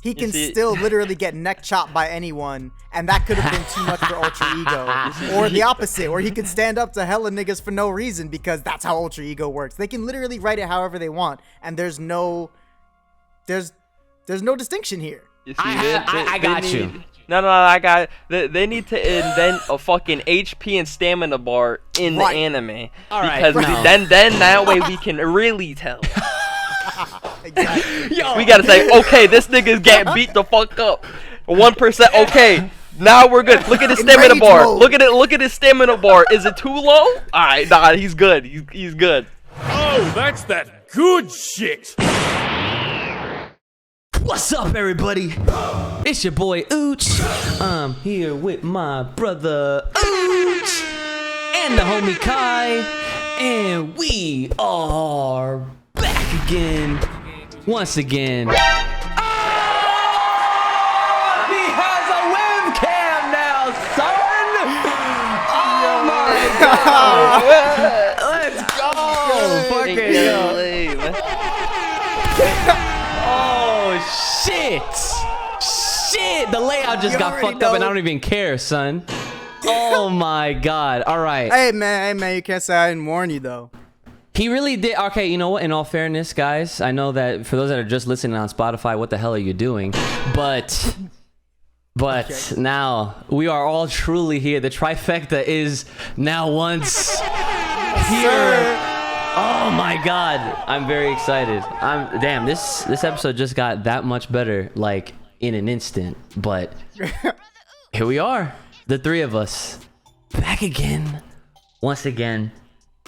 he can still literally get neck chopped by anyone, and that could have been too much for Ultra Ego. Or the opposite, or he could stand up to hella niggas for no reason because that's how Ultra Ego works. They can literally write it however they want, and there's no distinction here. I got you. No, I got it. They need to invent a fucking HP and stamina bar in the anime. All right, because then that way we can really tell. Exactly. We gotta say, okay, this nigga's getting beat the fuck up. 1%. Okay, now we're good. Look at his stamina bar. Mode. Look at his stamina bar. Is it too low? All right, nah, he's good. He's good. Oh, that's that good shit. What's up, everybody? It's your boy Ooch. I'm here with my brother Ooch and the homie Kai, and we are back again, once again. Oh, he has a webcam now, son. Oh my god! Let's go! Fucking Oh shit! The layout just got fucked up, and I don't even care, son. Oh my god! All right. Hey man, you can't say I didn't warn you though. He really did. Okay, you know what? In all fairness, guys, I know that for those that are just listening on Spotify, what the hell are you doing? But okay. Now we are all truly here. The trifecta is now once here. Oh my god, I'm very excited. Damn, this episode just got that much better, like in an instant. But here we are, the three of us, back again, once again.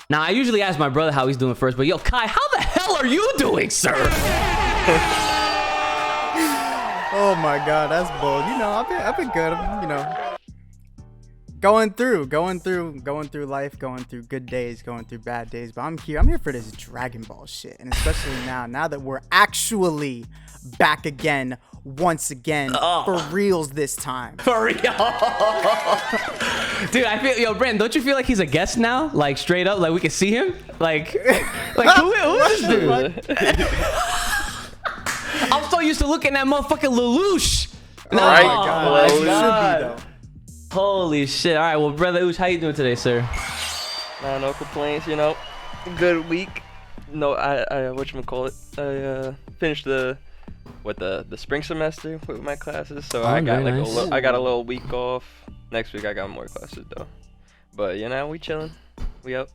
Now, I usually ask my brother how he's doing first, but yo, Kai, how the hell are you doing, sir? Oh my god, that's bold. You know, I've been good. You know, going through life, going through good days, going through bad days. But I'm here for this Dragon Ball shit, and especially now that we're actually back again, once again, for reals this time. For real. Dude, I feel, yo, Brandon, don't you feel like he's a guest now? Like, straight up, like we can see him? Like who is this dude? I'm so used to looking at motherfucking Lelouch. Oh my god, should be though. Holy shit. All right, well, brother Ooch, how you doing today, sir? No complaints, you know. Good week. No, I whatchamacallit, I finished the spring semester with my classes, so I got like nice. I got a little week off. Next week I got more classes though. But you know, we chilling. We up.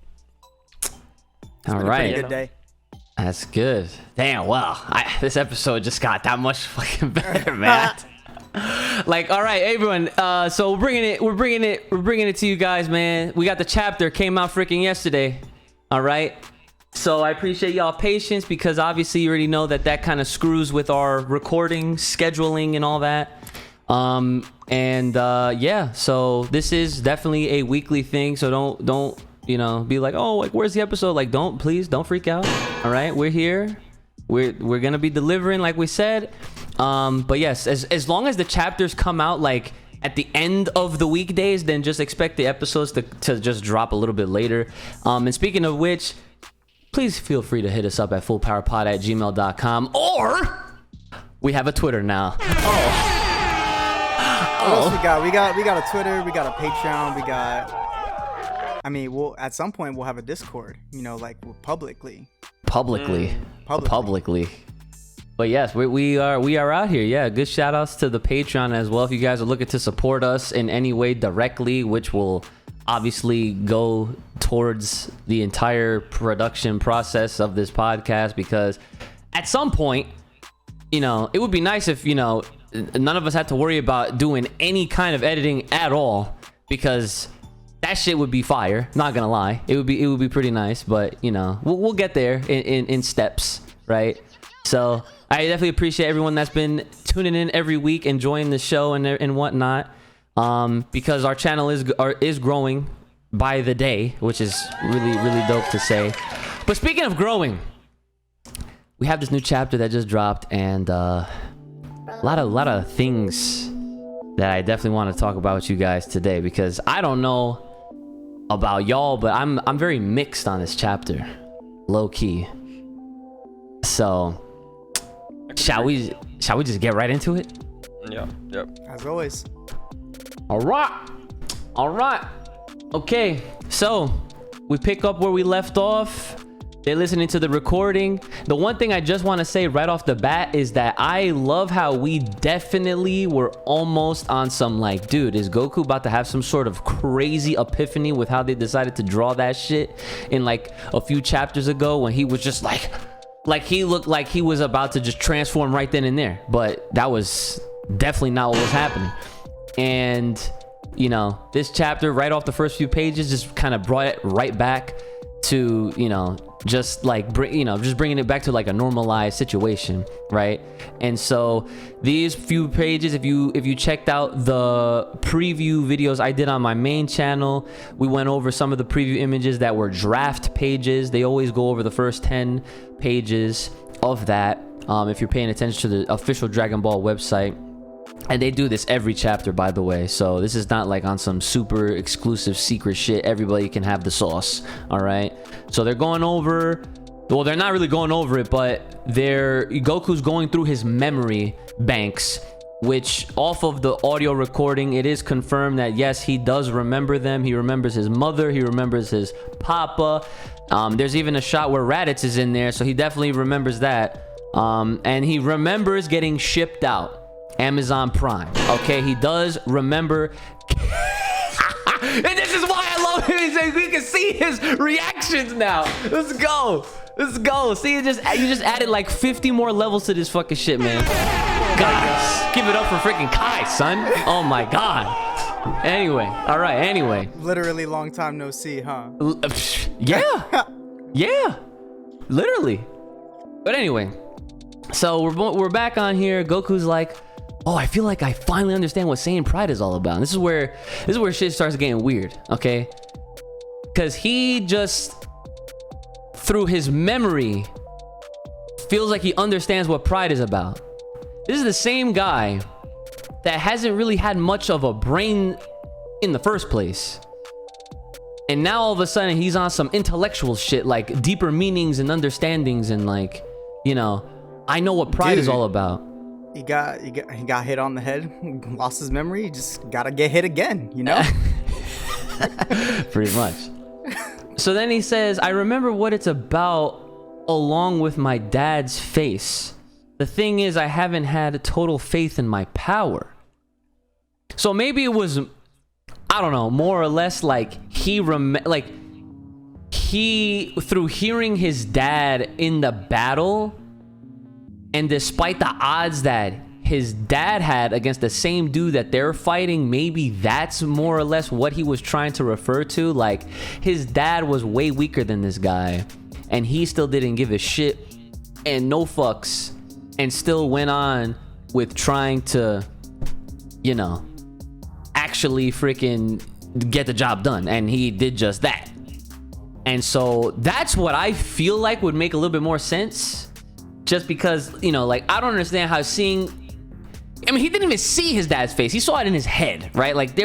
All right. Good day. That's good. Damn, well, this episode just got that much fucking better, man. Like, all right, everyone. So we're bringing it to you guys, man. We got the chapter, came out freaking yesterday. All right. So I appreciate y'all patience, because obviously you already know that kind of screws with our recording, scheduling, and all that. Yeah. So this is definitely a weekly thing. So don't be like, oh, like where's the episode? Like, please don't freak out. All right, we're here. We're gonna be delivering, like we said. But yes, as long as the chapters come out like at the end of the weekdays, then just expect the episodes to just drop a little bit later. And speaking of which, please feel free to hit us up at fullpowerpod@gmail.com, or we have a Twitter now. What else we got? We got a Twitter, we got a Patreon, we got. I mean, at some point we'll have a Discord. You know, like publicly. But yes, we are out here. Yeah, good shout outs to the Patreon as well. If you guys are looking to support us in any way directly, which will obviously go towards the entire production process of this podcast, because at some point, you know, it would be nice if, you know, none of us had to worry about doing any kind of editing at all, because that shit would be fire. Not gonna lie, it would be pretty nice. But you know, we'll get there in steps, right? So I definitely appreciate everyone that's been tuning in every week, enjoying the show and whatnot. Because our channel is growing by the day, which is really dope to say. But speaking of growing, we have this new chapter that just dropped, and a lot of things that I definitely want to talk about with you guys today, because I don't know about y'all, but I'm very mixed on this chapter, low key. So shall we just get right into it? Yeah. Yep. As always. All right. Okay, so we pick up where we left off. They're listening to the recording. The one thing I just want to say right off the bat is that I love how we definitely were almost on some like, dude, is Goku about to have some sort of crazy epiphany with how they decided to draw that shit in like a few chapters ago, when he was just like he looked like he was about to just transform right then and there. But that was definitely not what was happening. And you know, this chapter right off the first few pages just kind of brought it right back to, you know, just like just bringing it back to like a normalized situation, right? And so these few pages, if you checked out the preview videos I did on my main channel, we went over some of the preview images that were draft pages. They always go over the first 10 pages of that, if you're paying attention to the official Dragon Ball website. And they do this every chapter, by the way, so this is not like on some super exclusive secret shit. Everybody can have the sauce. All right, so they're going over, well, they're not really going over it, but Goku's going through his memory banks, which off of the audio recording, it is confirmed that yes, he does remember them. He remembers his mother, he remembers his papa. There's even a shot where Raditz is in there, so he definitely remembers that. And he remembers getting shipped out Amazon Prime. Okay, he does remember. And this is why I love him. We can see his reactions now. Let's go. See, you just added like 50 more levels to this fucking shit, man. Guys, give it up for freaking Kai, son. Oh my god. Anyway, all right. Anyway, Literally long time no see, huh? Yeah, literally. But anyway, so we're back on here. Goku's like, oh, I feel like I finally understand what Saiyan Pride is all about. And this is where shit starts getting weird, okay? Because he just, through his memory, feels like he understands what Pride is about. This is the same guy that hasn't really had much of a brain in the first place. And now all of a sudden he's on some intellectual shit, like deeper meanings and understandings, and like, you know, I know what Pride is all about. He got hit on the head, lost his memory. He just gotta get hit again, you know? Pretty much. So then he says, I remember what it's about along with my dad's face. The thing is, I haven't had total faith in my power. So maybe it was, I don't know, more or less like through hearing his dad in the battle, and despite the odds that his dad had against the same dude that they're fighting, maybe that's more or less what he was trying to refer to. Like, his dad was way weaker than this guy, and he still didn't give a shit and no fucks, and still went on with trying to, you know, actually freaking get the job done. And he did just that. And so that's what I feel like would make a little bit more sense. Just because, you know, like, I don't understand how he didn't even see his dad's face. He saw it in his head, right? Like,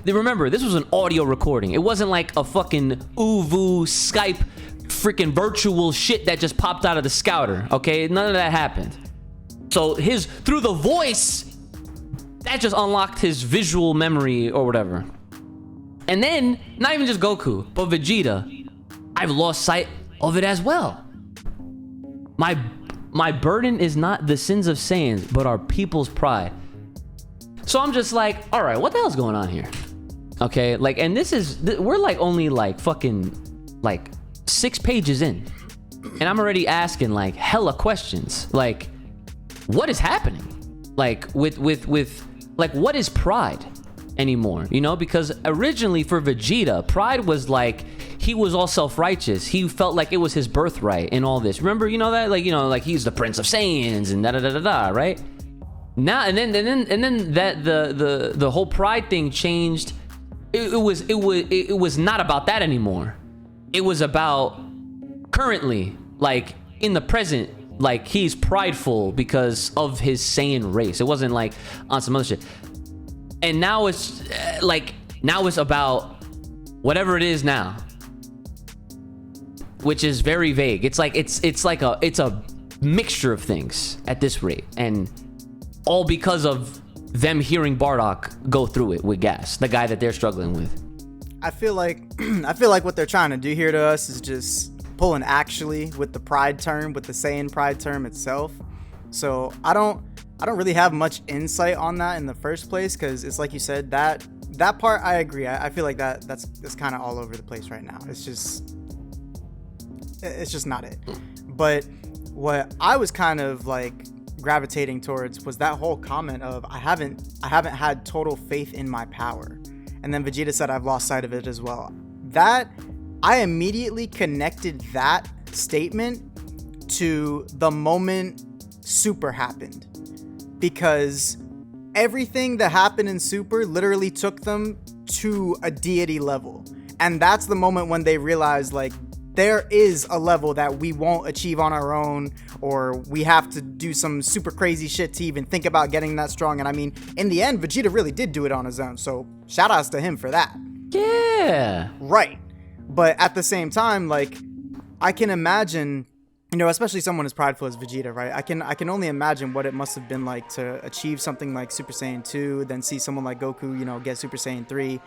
remember, this was an audio recording. It wasn't like a fucking Uvu Skype freaking virtual shit that just popped out of the scouter, okay? None of that happened. So through the voice, that just unlocked his visual memory or whatever. And then, not even just Goku, but Vegeta, I've lost sight of it as well. My burden is not the sins of Saiyans, but our people's pride. So I'm just like, all right, what the hell's going on here? Okay, like, and we're like only like fucking like 6 pages in, and I'm already asking like hella questions. Like, what is happening? Like with like, what is pride anymore? You know, because originally for Vegeta, pride was like, he was all self-righteous. He felt like it was his birthright in all this. Remember, you know that, like, you know, like he's the Prince of Saiyans and da da da da da, right? Now and then that the whole pride thing changed. It was not about that anymore. It was about currently, like in the present, like he's prideful because of his Saiyan race. It wasn't like on some other shit. And now it's about whatever it is now, which is very vague. It's like a mixture of things at this rate, and all because of them hearing Bardock go through it with Gas, the guy that they're struggling with. I feel like what they're trying to do here to us is just pull an actually with the pride term, with the Saiyan pride term itself. So I don't really have much insight on that in the first place, because it's like you said, that part I agree. I feel like that's kind of all over the place right now. It's just not it. But what I was kind of like gravitating towards was that whole comment of I haven't had total faith in my power. And then Vegeta said I've lost sight of it as well. That I immediately connected that statement to the moment Super happened, because everything that happened in Super literally took them to a deity level. And that's the moment when they realized, like, there is a level that we won't achieve on our own, or we have to do some super crazy shit to even think about getting that strong. And I mean, in the end, Vegeta really did do it on his own, so shout outs to him for that. Yeah. Right. But at the same time, like, I can imagine, you know, especially someone as prideful as Vegeta, right? I can only imagine what it must have been like to achieve something like Super Saiyan 2, then see someone like Goku, you know, get Super Saiyan 3,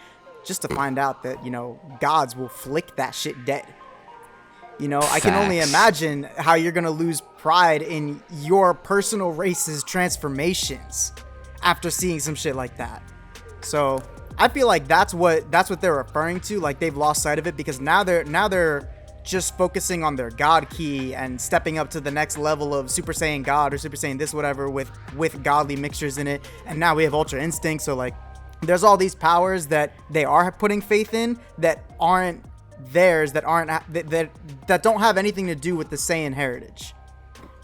just to find out that, you know, gods will flick that shit dead. You know, I can only imagine how you're going to lose pride in your personal race's transformations after seeing some shit like that. So I feel like that's what they're referring to. Like, they've lost sight of it, because now they're just focusing on their God key and stepping up to the next level of Super Saiyan God or Super Saiyan this, whatever, with godly mixtures in it. And now we have Ultra Instinct. So like, there's all these powers that they are putting faith in that aren't theirs, that don't have anything to do with the Saiyan heritage.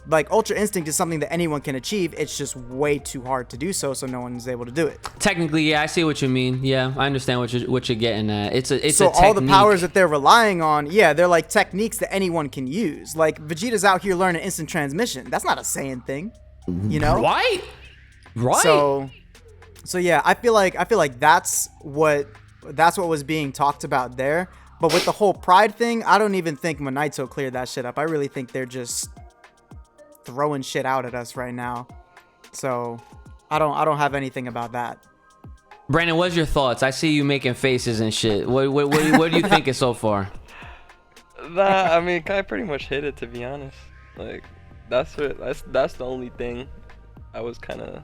Like, Ultra Instinct is something that anyone can achieve. It's just way too hard to do so no one's able to do it. Technically, yeah, I see what you mean. Yeah, I understand what you're getting at. It's so a technique. All the powers that they're relying on, yeah, they're like techniques that anyone can use. Like, Vegeta's out here learning instant transmission. That's not a Saiyan thing, you know? Right. So yeah, I feel like that's what was being talked about there. But with the whole pride thing, I don't even think Monaito cleared that shit up. I really think they're just throwing shit out at us right now. So I don't have anything about that. Brandon, what's your thoughts? I see you making faces and shit. What do you think so far? I mean, I pretty much hit it, to be honest. Like, that's the only thing I was kind of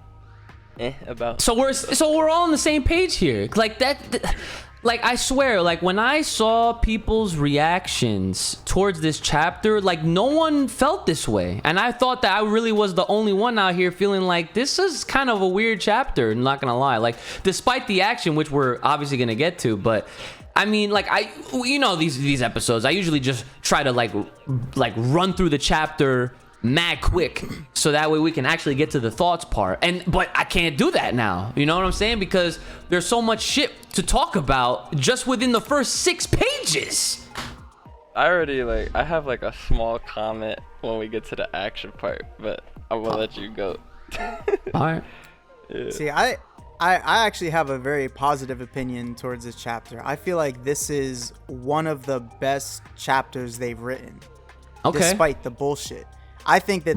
about. So we're all on the same page here. Like that. Like, I swear, like, when I saw people's reactions towards this chapter, like, no one felt this way. And I thought that I really was the only one out here feeling like this is kind of a weird chapter, I'm not gonna lie. Like, despite the action, which we're obviously gonna get to, but I mean, like, you know, these episodes, I usually just try to like run through the chapter mad quick, so that way we can actually get to the thoughts part. But I can't do that now, you know what I'm saying? Because there's so much shit to talk about just within the first 6 pages. I have like a small comment when we get to the action part, but I'm gonna let you go. All right. Yeah. See, I actually have a very positive opinion towards this chapter. I feel like this is one of the best chapters they've written, despite the bullshit. I think that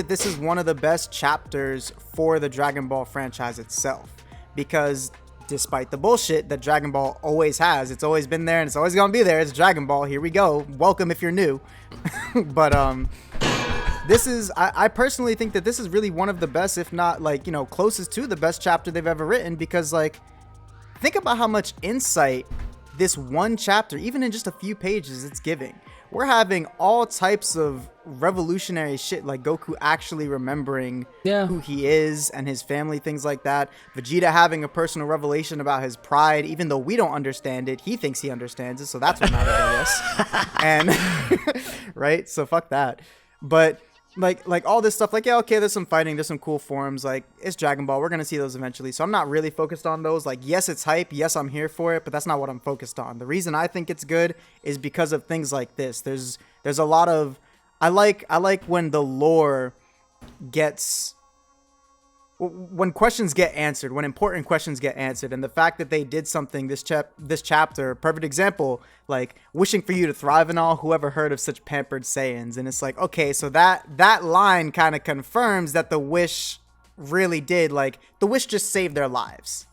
this is one of the best chapters for the Dragon Ball franchise itself, because despite the bullshit that Dragon Ball always has, it's always been there and it's always gonna be there. It's Dragon Ball. Here we go. Welcome if you're new. But I personally think that this is really one of the best, if not, like, you know, closest to the best chapter they've ever written, because, like, think about how much insight this one chapter, even in just a few pages, it's giving. We're having all types of revolutionary shit, like Goku actually remembering who he is and his family, things like that. Vegeta having a personal revelation about his pride, even though we don't understand it. He thinks he understands it, so that's what matters, I guess. And right, so fuck that. But like all this stuff, like, yeah, okay, there's some fighting, there's some cool forms, like, it's Dragon Ball, we're gonna see those eventually, so I'm not really focused on those. Like, yes, it's hype, yes, I'm here for it, but that's not what I'm focused on. The reason I think it's good is because of things like this. There's a lot of, I like when the lore gets when questions get answered, when important questions get answered, and the fact that they did something this chapter, perfect example, like wishing for you to thrive and all, whoever heard of such pampered Saiyans? And it's like, okay, so that line kind of confirms that the wish really did, like, the wish just saved their lives.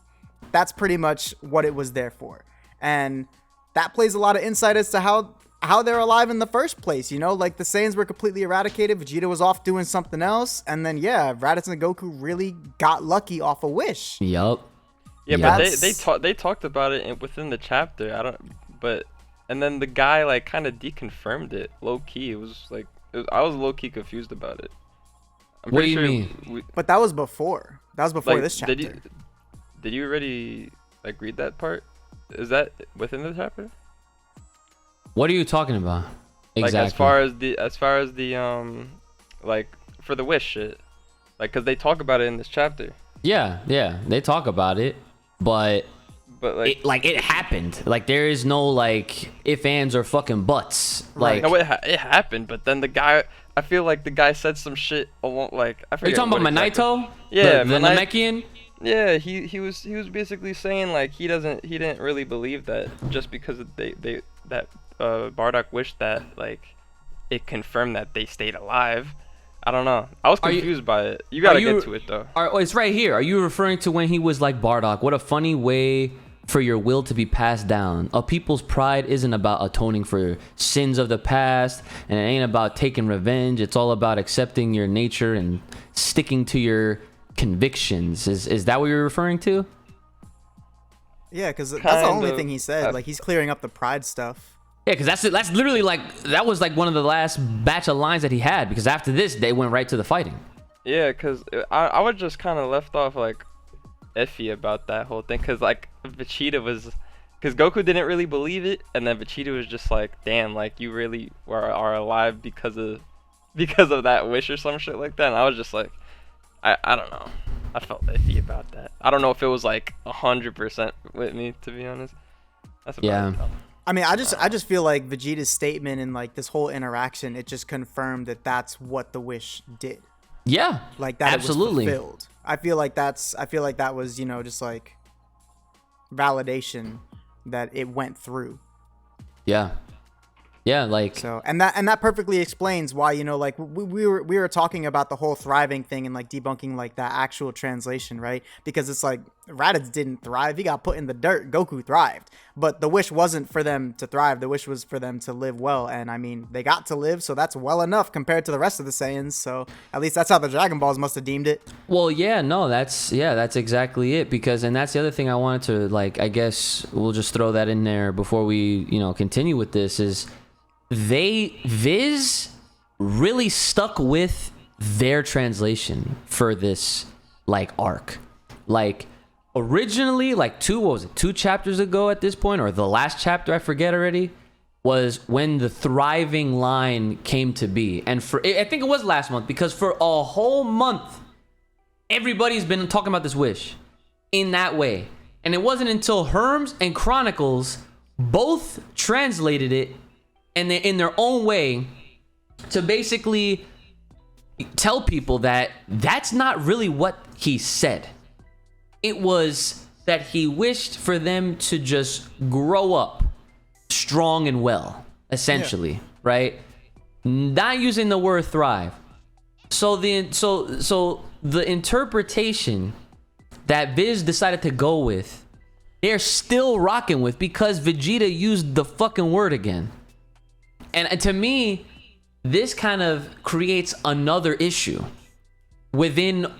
That's pretty much what it was there for. And that plays a lot of insight as to how they're alive in the first place, you know? Like, the Saiyans were completely eradicated, Vegeta was off doing something else, and then Raditz and Goku really got lucky off a wish. Yup. Yeah, but they talked about it within the chapter. And then the guy like kind of deconfirmed it low key. It was like I was low key confused about it. What do you mean? But that was before. That was before this chapter. Did you already like read that part? Is that within the chapter? What are you talking about? Exactly. Like as far as the like for the wish shit, like because they talk about it in this chapter. Yeah, they talk about it, but like it happened. Like there is no like if, ands, or fucking buts. Like no, it happened, but then the guy. I feel like the guy said some shit along like. I Are you talking about Minato? Yeah, the Namekian. Yeah, he was basically saying like he didn't really believe that just because Bardock wished that like it confirmed that they stayed alive. I don't know. I was confused by it. You gotta get to it though. It's right here. Are you referring to when he was like, Bardock, what a funny way for your will to be passed down. A people's pride isn't about atoning for sins of the past, and it ain't about taking revenge. It's all about accepting your nature and sticking to your convictions. Is that what you're referring to? Yeah, because that's the only thing he said. Like, he's clearing up the pride stuff. Yeah, because that's literally like, that was like one of the last batch of lines that he had, because after this, they went right to the fighting. Yeah, because I was just kind of left off like iffy about that whole thing, because like Vegeta was, because Goku didn't really believe it, and then Vegeta was just like, damn, like you really are alive because of that wish or some shit like that. And I was just like, I don't know. I felt iffy about that. I don't know if it was like 100% with me, to be honest. That's about it. I mean, I just feel like Vegeta's statement and like this whole interaction, it just confirmed that that's what the wish did. Yeah, like that. Absolutely. It was fulfilled. I feel like that was, you know, just like validation that it went through. Yeah. Yeah, like so, and that perfectly explains why, you know, like we were talking about the whole thriving thing and like debunking like that actual translation, right? Because it's like Raditz didn't thrive; he got put in the dirt. Goku thrived, but the wish wasn't for them to thrive. The wish was for them to live well, and I mean, they got to live, so that's well enough compared to the rest of the Saiyans. So at least that's how the Dragon Balls must have deemed it. Well, yeah, no, that's exactly it. Because, and that's the other thing I wanted to like. I guess we'll just throw that in there before we, you know, continue with this. Is Viz really stuck with their translation for this like arc. Like originally, like two chapters ago at this point, or the last chapter, I forget already, was when the thriving line came to be. And I think it was last month, because for a whole month everybody's been talking about this wish in that way. And it wasn't until Herms and Chronicles both translated it and they, in their own way, to basically tell people that that's not really what he said. It was that he wished for them to just grow up strong and well, essentially, right? Not using the word thrive. So the interpretation that Viz decided to go with, they're still rocking with, because Vegeta used the fucking word again. And to me, this kind of creates another issue within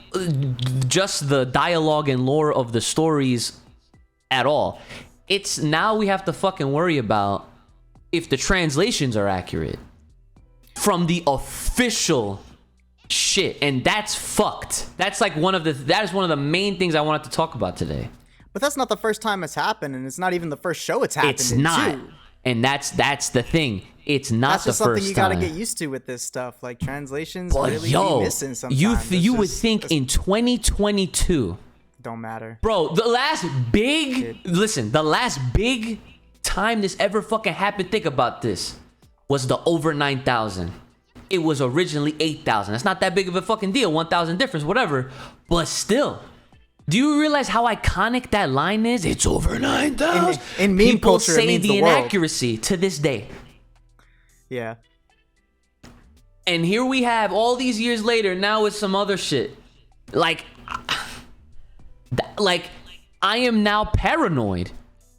just the dialogue and lore of the stories at all. It's now we have to fucking worry about if the translations are accurate from the official shit, and that's fucked. That's like that is one of the main things I wanted to talk about today. But that's not the first time it's happened, and it's not even the first show it's happened. It's not, too. And that's the thing. It's not the first time. That's just something you gotta get used to with this stuff. Like translations really be missing sometimes. You would think in 2022. Don't matter. Bro, the last big time this ever fucking happened, think about this, was the over 9,000. it was originally 8,000. That's not that big of a fucking deal. 1,000 difference, whatever. But still, do you realize how iconic that line is? It's over 9,000. In meme People culture, say it means the the world. inaccuracy to this day. Yeah. And here we have all these years later. Now it's some other shit. Like I am now paranoid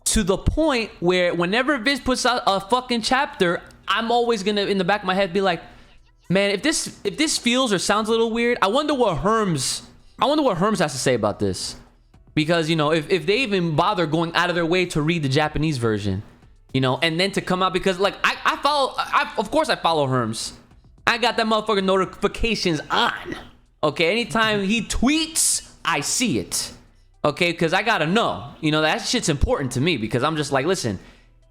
to the point where whenever Viz puts out a fucking chapter, I'm always gonna in the back of my head be like, man, if this feels or sounds a little weird, I wonder what Herms has to say about this. Because, you know, if they even bother going out of their way to read the Japanese version, you know, and then to come out, because like of course I follow Herms. I got that motherfucking notifications on. Okay, anytime he tweets, I see it. Okay, because I gotta know. You know, that shit's important to me because I'm just like, listen,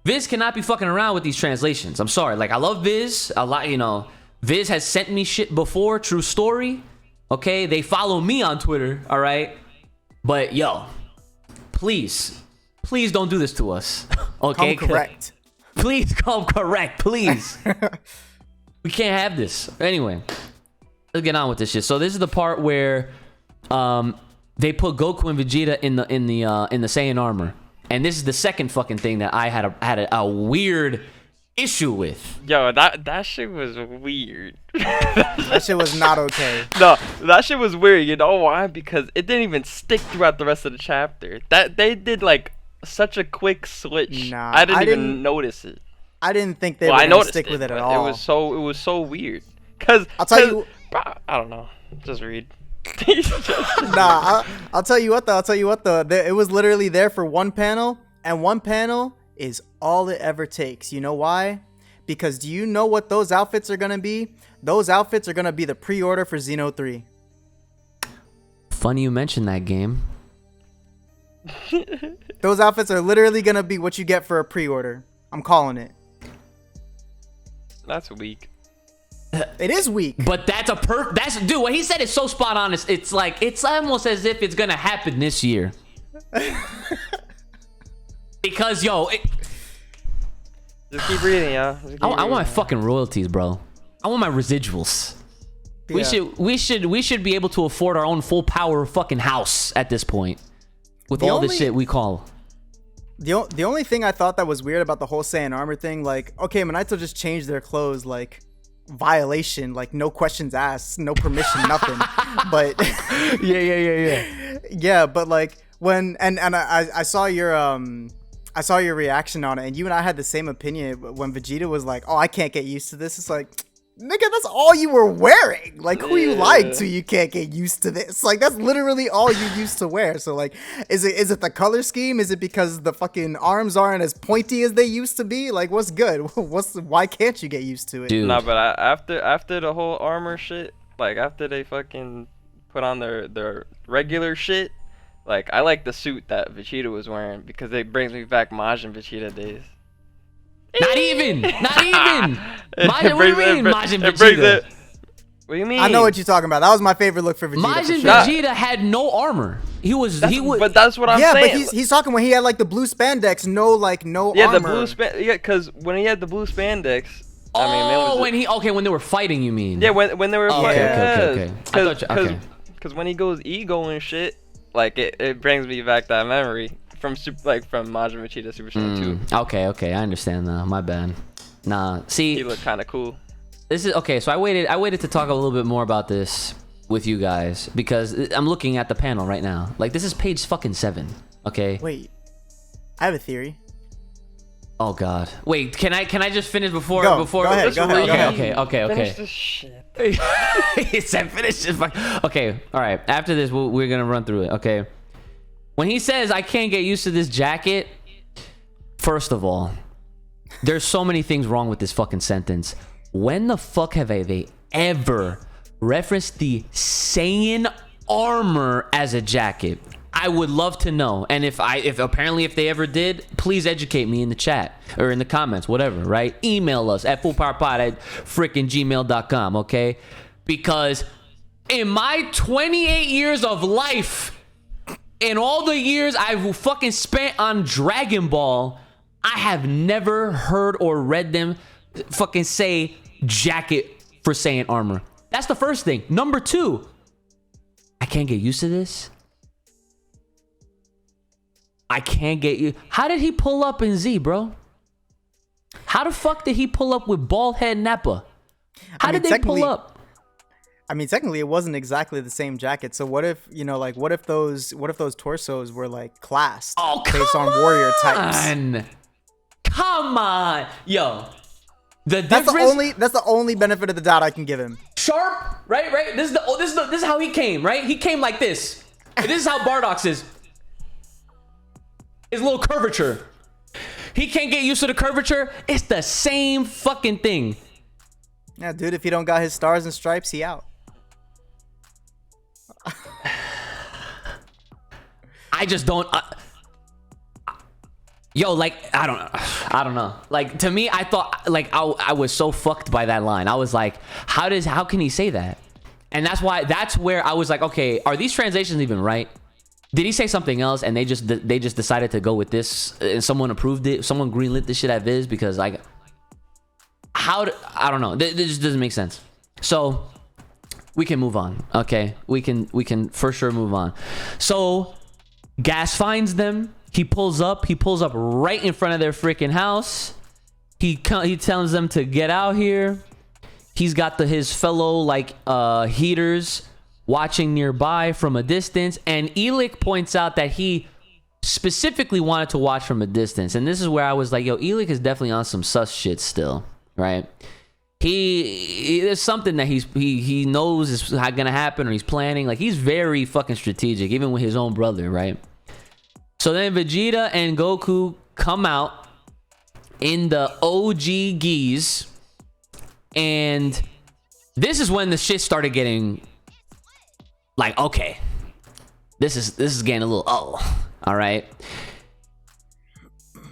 Viz cannot be fucking around with these translations. I'm sorry. Like, I love Viz a lot, you know. Viz has sent me shit before, true story. Okay, they follow me on Twitter, all right? But yo, please don't do this to us. Okay? Come correct. Please come correct, please. We can't have this. Anyway, let's get on with this shit. So this is the part where they put Goku and Vegeta in the Saiyan armor, and this is the second fucking thing that I had a weird issue with. Yo, that shit was weird. That shit was not okay. No, that shit was weird. You know why? Because it didn't even stick throughout the rest of the chapter. That they did like such a quick switch. Nah, I didn't even notice it. I didn't think they were gonna stick with it at all. It was so weird. Cause I'll tell you, bro, I don't know. Just read. Nah, I'll tell you what though. It was literally there for one panel, and one panel is all it ever takes. You know why? Because do you know what those outfits are gonna be? Those outfits are gonna be the pre-order for Xeno 3. Funny you mentioned that game. Those outfits are literally gonna be what you get for a pre-order. I'm calling it. That's weak. It is weak. But that's dude, what he said is so spot on. It's like it's almost as if it's gonna happen this year. Because yo, just keep reading, yo. I want my fucking royalties, bro. I want my residuals. Yeah. We should be able to afford our own full power fucking house at this point. With all this shit we call. The only thing I thought that was weird about the whole Saiyan armor thing, like, okay, Minato just changed their clothes, like, violation, like, no questions asked, no permission, nothing. But yeah, but like when and I saw your reaction on it, and you and I had the same opinion when Vegeta was like, "Oh, I can't get used to this." It's like, nigga, that's all you were wearing. Like, who you lied to? You can't get used to this. Like, that's literally all you used to wear. So, like, is it the color scheme? Is it because the fucking arms aren't as pointy as they used to be? Like, what's good? Why can't you get used to it? Dude. No, but after the whole armor shit, like after they fucking put on their regular shit, like I like the suit that Vegeta was wearing because it brings me back Majin Vegeta days. Not even. Majin, what do you mean, Majin It brings Vegeta? it. What do you mean? I know what you're talking about. That was my favorite look for Vegeta. Majin for sure. Vegeta had no armor. He was. But that's what I'm Yeah, saying. but he's talking when he had like the blue spandex, no yeah, armor. the blue yeah, because when he had the blue spandex. When they were fighting, you mean? Yeah, when they were fighting. Okay. Because when he goes ego and shit, like it brings me back that memory from Majin Vegeta Super Saiyan 2. Okay, I understand now. My bad. Nah, see, He looked kind of cool. this is okay. So I waited to talk a little bit more about this with you guys because I'm looking at the panel right now. Like, this is page fucking 7. Okay. Wait, I have a theory. Oh God. Wait, can I just finish before? Go ahead. Okay. Finish this shit. He said finish this. Okay. All right. After this, we're gonna run through it. Okay. When he says I can't get used to this jacket, first of all, there's so many things wrong with this fucking sentence. When the fuck have they ever referenced the Saiyan armor as a jacket? I would love to know. And if they ever did, please educate me in the chat or in the comments, whatever, right? Email us at fullpowerpod@gmail.com, okay? Because in my 28 years of life, in all the years I've fucking spent on Dragon Ball, I have never heard or read them fucking say jacket for Saiyan armor. That's the first thing. Number 2, I can't get used to this. I can't get you. How did he pull up in Z, bro? How the fuck did he pull up with bald head Nappa? How did they pull up? I mean, technically, it wasn't exactly the same jacket. So what if, you know, like, what if those torsos were like classed based on warrior types? Come on, yo. That's the only benefit of the doubt I can give him. Sharp, right? This is how he came, right? He came like this. And this is how Bardock's is. His little curvature. He can't get used to the curvature. It's the same fucking thing. Yeah, dude, if he don't got his stars and stripes, he out. I just don't. Yo, like, I don't know. Like, to me, I thought, like, I was so fucked by that line. I was like, how can he say that? And that's where I was like, okay, are these translations even right? Did he say something else and they just decided to go with this and someone approved it? Someone greenlit this shit at Viz? Because, like, I don't know. This just doesn't make sense. So we can move on. Okay, we can for sure move on. So Gas finds them. He pulls up right in front of their freaking house. He tells them to get out here. He's got his fellow like heaters watching nearby from a distance, and Elik points out that he specifically wanted to watch from a distance. And this is where I was like, yo, Elik is definitely on some sus shit still, right? There's something that he knows is gonna happen, or he's planning. Like, he's very fucking strategic, even with his own brother, right? So then Vegeta and Goku come out in the OG geese, and this is when the shit started getting like, okay, this is getting a little all right.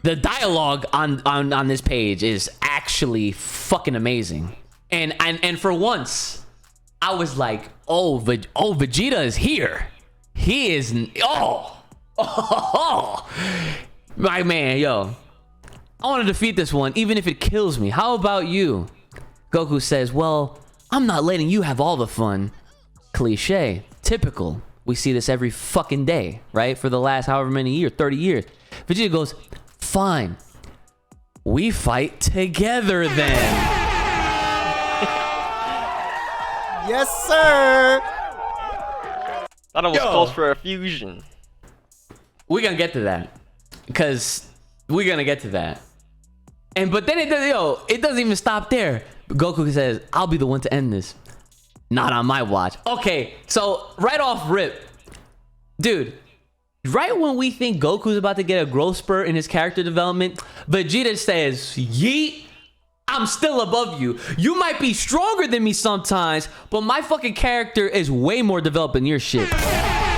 The dialogue on this page is actually fucking amazing, and for once I was like, Vegeta is here. He is my man, yo. I want to defeat this one, even if it kills me. How about you? Goku says, well, I'm not letting you have all the fun. Cliche, typical. We see this every fucking day, right? For the last however many years, 30 years. Vegeta goes, fine. We fight together then. Yes, sir. That almost calls for a fusion. We're gonna get to that. Because we're gonna get to that. But then it doesn't even stop there. Goku says, I'll be the one to end this. Not on my watch. Okay, so right off rip, dude, right when we think Goku's about to get a growth spurt in his character development, Vegeta says, yeet, I'm still above you. You might be stronger than me sometimes, but my fucking character is way more developed than your shit.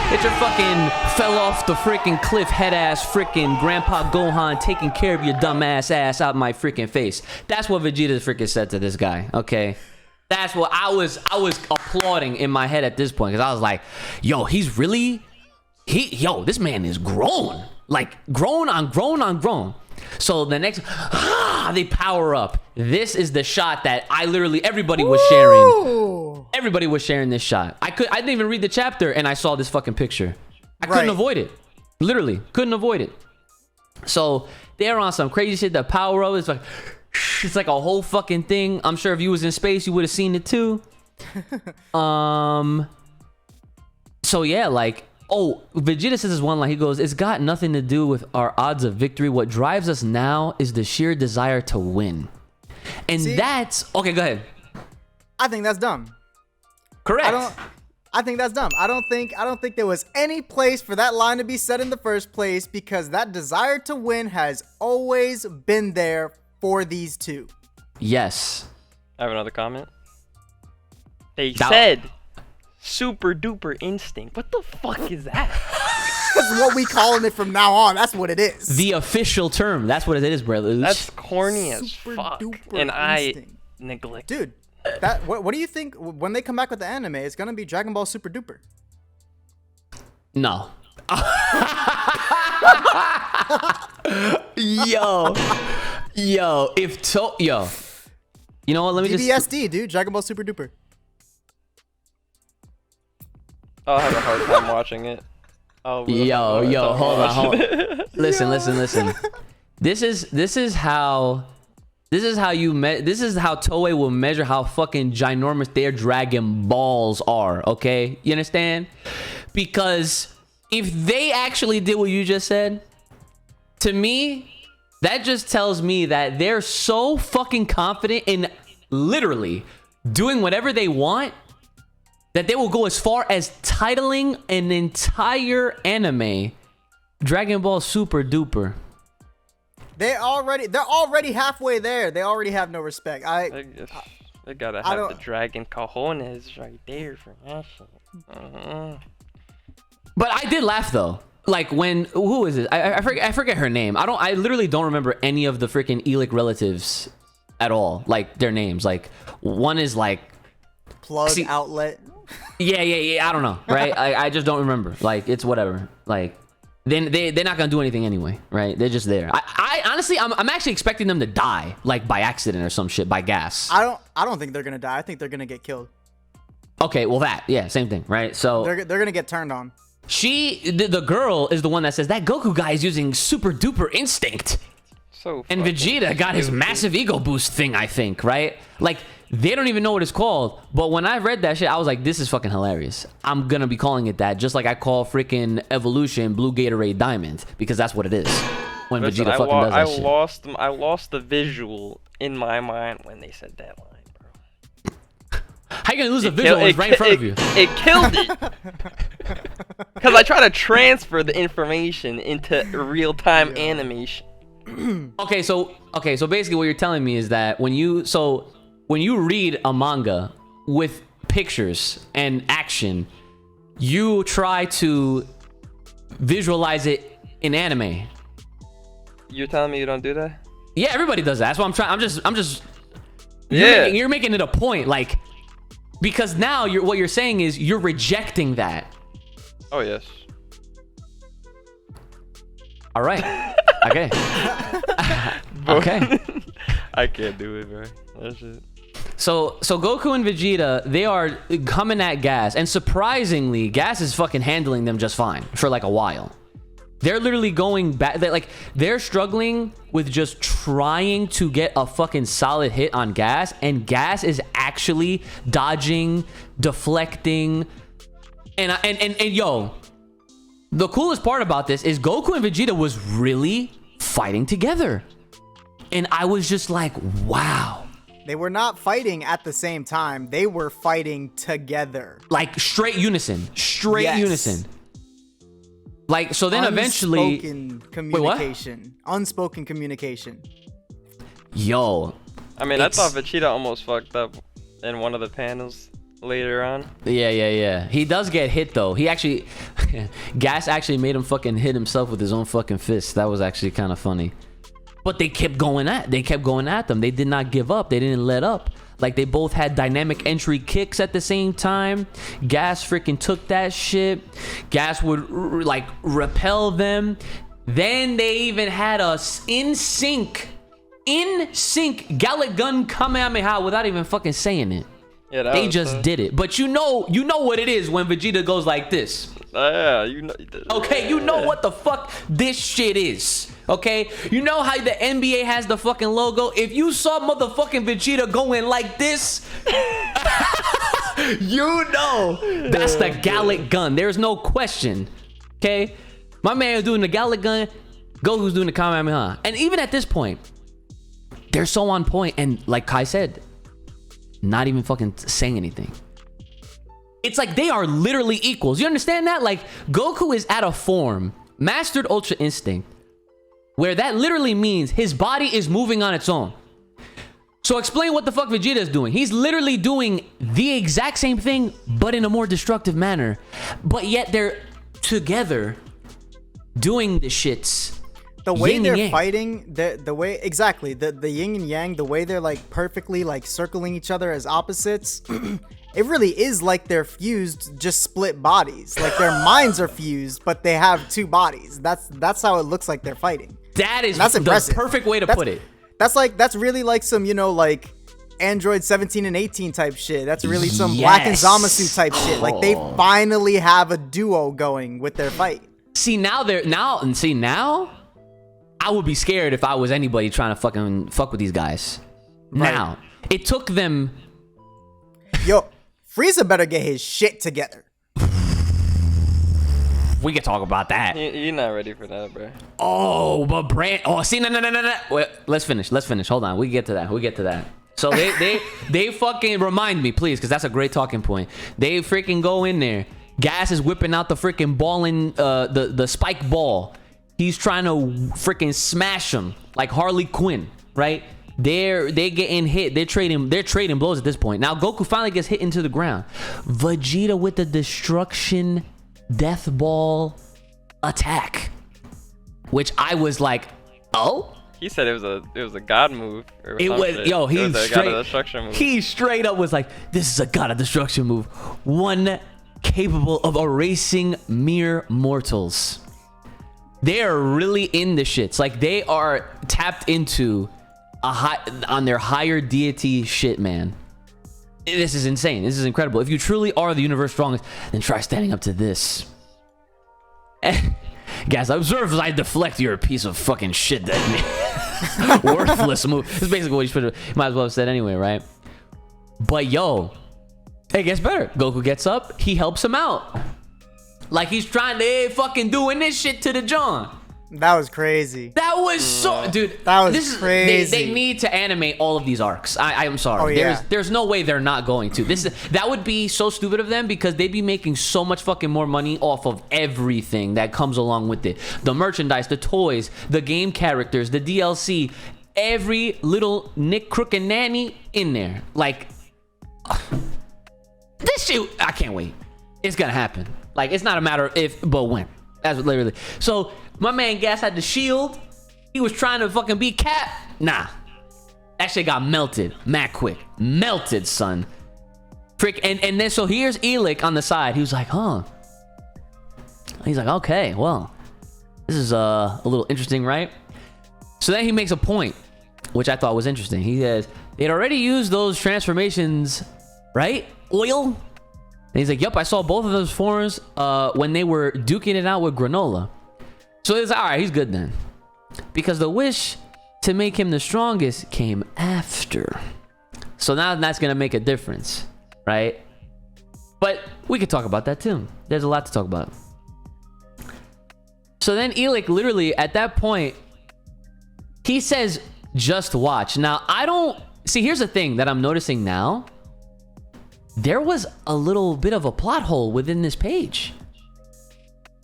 It's your fucking fell off the freaking cliff head ass freaking Grandpa Gohan taking care of your dumb ass out my freaking face. That's what Vegeta freaking said to this guy, okay? That's what I was applauding in my head at this point, because I was like, yo, this man is grown. Like, grown on grown. So the next, they power up. This is the shot that everybody was sharing. Everybody was sharing this shot. I didn't even read the chapter and I saw this fucking picture. I couldn't avoid it. Literally, couldn't avoid it. So they're on some crazy shit. The power up is like, it's like a whole fucking thing. I'm sure if you was in space, you would have seen it too. So yeah, like, Vegeta says this one line. He goes, it's got nothing to do with our odds of victory. What drives us now is the sheer desire to win. And that's okay, go ahead. I think that's dumb. Correct. I think that's dumb. I don't think there was any place for that line to be said in the first place, because that desire to win has always been there for these two. Yes. I have another comment. They said super duper instinct. What the fuck is that? That's what we calling it from now on. That's what it is. The official term. That's what it is, brother. That's corny as fuck. And I neglect. Dude, what do you think when they come back with the anime? It's gonna be Dragon Ball Super Duper. No. Yo, You know what? Let me just. DBSD, dude. Dragon Ball Super Duper. I'll have a hard time watching it. Yo, hold on. Listen. This is how Toei will measure how fucking ginormous their Dragon Balls are. Okay, you understand? Because if they actually did what you just said, to me, that just tells me that they're so fucking confident in literally doing whatever they want that they will go as far as titling an entire anime Dragon Ball Super Duper. They're already halfway there. They already have no respect. They gotta have the dragon cojones right there for that shit. But I did laugh though. Like when who is it? I forget her name. I literally don't remember any of the freaking Elic relatives at all. Like their names. Like one is like outlet. Yeah. I don't know. Right? I just don't remember. Like it's whatever. Like then they're not gonna do anything anyway, right? They're just there. I honestly I'm actually expecting them to die, like by accident or some shit, by gas. I don't think they're gonna die. I think they're gonna get killed. Okay, well same thing, right? So they're gonna get turned on. The girl is the one that says that Goku guy is using super duper instinct. And Vegeta got his massive ego boost thing, I think, right? Like they don't even know what it's called. But when I read that shit, I was like, this is fucking hilarious. I'm gonna be calling it that, just like I call freaking Evolution Blue Gatorade Diamond, because that's what it is. When Vegeta fucking does that shit. I lost the visual in my mind when they said that line, bro. How you gonna lose a visual when it's right in front of you? It killed it. Because I try to transfer the information into real-time animation. Okay, so basically what you're telling me is that when you read a manga with pictures and action, you try to visualize it in anime. You're telling me you don't do that? Yeah, everybody does that. That's what I'm trying. I'm just. Yeah. You're making it a point, like, because now what you're saying is you're rejecting that. Oh yes. All right. Okay. Okay. I can't do it, bro. That's it. So Goku and Vegeta, they are coming at Gas, and surprisingly, Gas is fucking handling them just fine for like a while. They're literally going back. They're struggling with just trying to get a fucking solid hit on Gas, and Gas is actually dodging, deflecting, and yo, the coolest part about this is Goku and Vegeta was really fighting together, and I was just like, wow. They were not fighting at the same time. They were fighting together. Like straight unison. Unison. Like, so then eventually... Unspoken communication. Wait, what? Unspoken communication. Yo. I mean, I thought Vegeta almost fucked up in one of the panels later on. Yeah. He does get hit, though. He actually... Gas actually made him fucking hit himself with his own fucking fist. That was actually kind of funny. But they kept going at them. They did not give up. They didn't let up. Like, they both had dynamic entry kicks at the same time. Gas freaking took that shit. Gas would like repel them. Then they even had a in sync Gallic Gun Kamehameha without even fucking saying it. Yeah, they just did it. But you know what it is when Vegeta goes like this. Yeah, you know. Okay, you know what the fuck this shit is. Okay, you know how the NBA has the fucking logo? If you saw motherfucking Vegeta going like this, you know that's the Gallic Gun. There's no question. Okay, my man is doing the Gallic Gun, Goku's doing the Kamehameha. And even at this point, they're so on point, and like Kai said, not even fucking saying anything. It's like they are literally equals. You understand that? Like, Goku is at a form, mastered Ultra Instinct, where that literally means his body is moving on its own. So explain what the fuck Vegeta is doing. He's literally doing the exact same thing, but in a more destructive manner. But yet they're together doing the shits. The way they're fighting, the way exactly the yin and yang, the way they're like perfectly like circling each other as opposites. It really is like they're fused, just split bodies. Like their minds are fused, but they have two bodies. That's how it looks like they're fighting. That's impressive. The perfect way to put it. That's really like some, like Android 17 and 18 type shit. That's really some Black and Zamasu type shit. Like they finally have a duo going with their fight. See now I would be scared if I was anybody trying to fucking fuck with these guys. Right. Now, it took them. Yo, Frieza better get his shit together. We can talk about that. You're not ready for that, bro. Oh, but Brand. Oh, see, no. Wait, let's finish. Hold on. We get to that. So they fucking remind me, please, because that's a great talking point. They freaking go in there. Gas is whipping out the freaking ball in the spike ball. He's trying to freaking smash him like Harley Quinn, right? They getting hit. They're trading blows at this point. Now Goku finally gets hit into the ground. Vegeta with the destruction death ball attack, which I was like, oh. He said it was a god move. Or it was shit. yo. He straight up was like, this is a god of destruction move, one capable of erasing mere mortals. They are really in the shits. Like they are tapped into on their higher deity shit, man. This is insane. This is incredible. If you truly are the universe strongest, then try standing up to this. Guys, observe as I deflect your piece of fucking shit that worthless move. That's basically what you might as well have said anyway, right? But yo, it gets better. Goku gets up. He helps him out. Like he's trying to fucking doing this shit to the John. That was crazy. That was so, dude. That was crazy. They need to animate all of these arcs. I'm sorry. Oh, yeah. There's no way they're not going to. That would be so stupid of them because they'd be making so much fucking more money off of everything that comes along with it. The merchandise, the toys, the game characters, the DLC, every little Nick Crook and Nanny in there. Like this shit, I can't wait. It's gonna happen. Like it's not a matter of if, but when. That's literally. So my man Gas had the shield. He was trying to fucking beat Cap. Nah. That shit got melted. Mad quick. Melted, son. Frick. And then so here's Elik on the side. He was like, huh. He's like, okay, well. This is a little interesting, right? So then he makes a point, which I thought was interesting. He says, they'd already used those transformations, right? Oil? And he's like, yep, I saw both of those forms when they were duking it out with Granola. So he's like, all right, he's good then. Because the wish to make him the strongest came after. So now that's going to make a difference, right? But we could talk about that too. There's a lot to talk about. So then Elik literally at that point, he says, just watch. Now, I don't... See, here's the thing that I'm noticing now. There was a little bit of a plot hole within this page.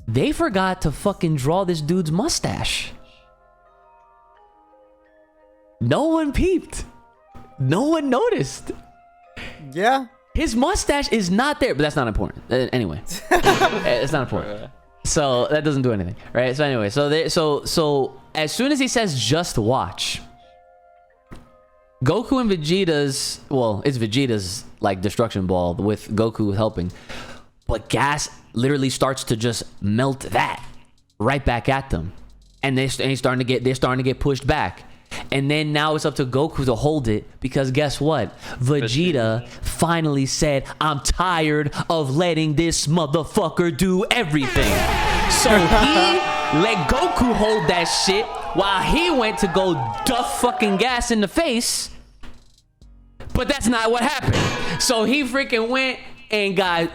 They forgot to fucking draw this dude's mustache. No one peeped. No one noticed. Yeah. His mustache is not there, but that's not important. Anyway, it's not important. So that doesn't do anything, right? So anyway, so as soon as he says just watch, Goku and Vegeta's, well, it's Vegeta's like destruction ball with Goku helping, but Gas literally starts to just melt that right back at them, and they're starting to get pushed back. And then now it's up to Goku to hold it because guess what? Vegeta finally said, I'm tired of letting this motherfucker do everything. So he let Goku hold that shit while he went to go duff fucking Gas in the face. But that's not what happened. So he freaking went and got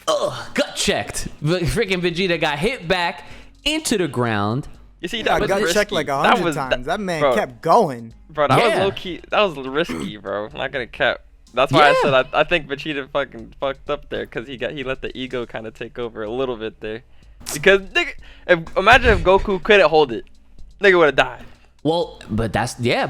gut checked. Freaking Vegeta got hit back into the ground. You see, that was got risky. checked like 100 times. That man kept going. Bro, that was low key. That was risky, bro. I'm not gonna cap. That's why I said I think Vegeta fucking fucked up there because he let the ego kind of take over a little bit there. Because nigga, imagine if Goku couldn't hold it, nigga would have died. Well, but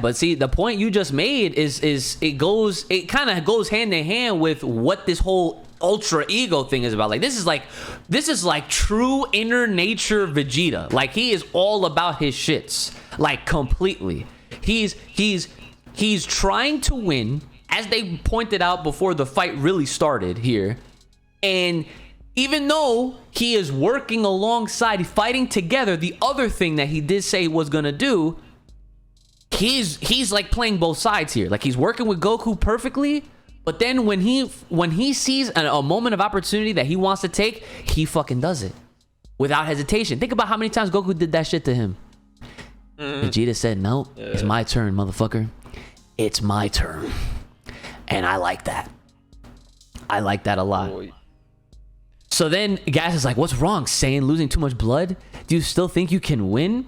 but see, the point you just made is it kind of goes hand in hand with what this whole ultra ego thing is about. Like this is like true inner nature Vegeta. Like he is all about his shits, like completely. He's trying to win, as they pointed out before the fight really started here. And even though he is working alongside, fighting together, the other thing that he did say he was gonna do, he's like playing both sides here. Like he's working with Goku perfectly, but then when he sees a moment of opportunity that he wants to take, he fucking does it without hesitation. Think about how many times Goku did that shit to him. Vegeta said, "No, it's my turn, motherfucker. It's my turn," and I like that. I like that a lot. Boy. So then Gas is like, "What's wrong, Saiyan? Losing too much blood? Do you still think you can win?"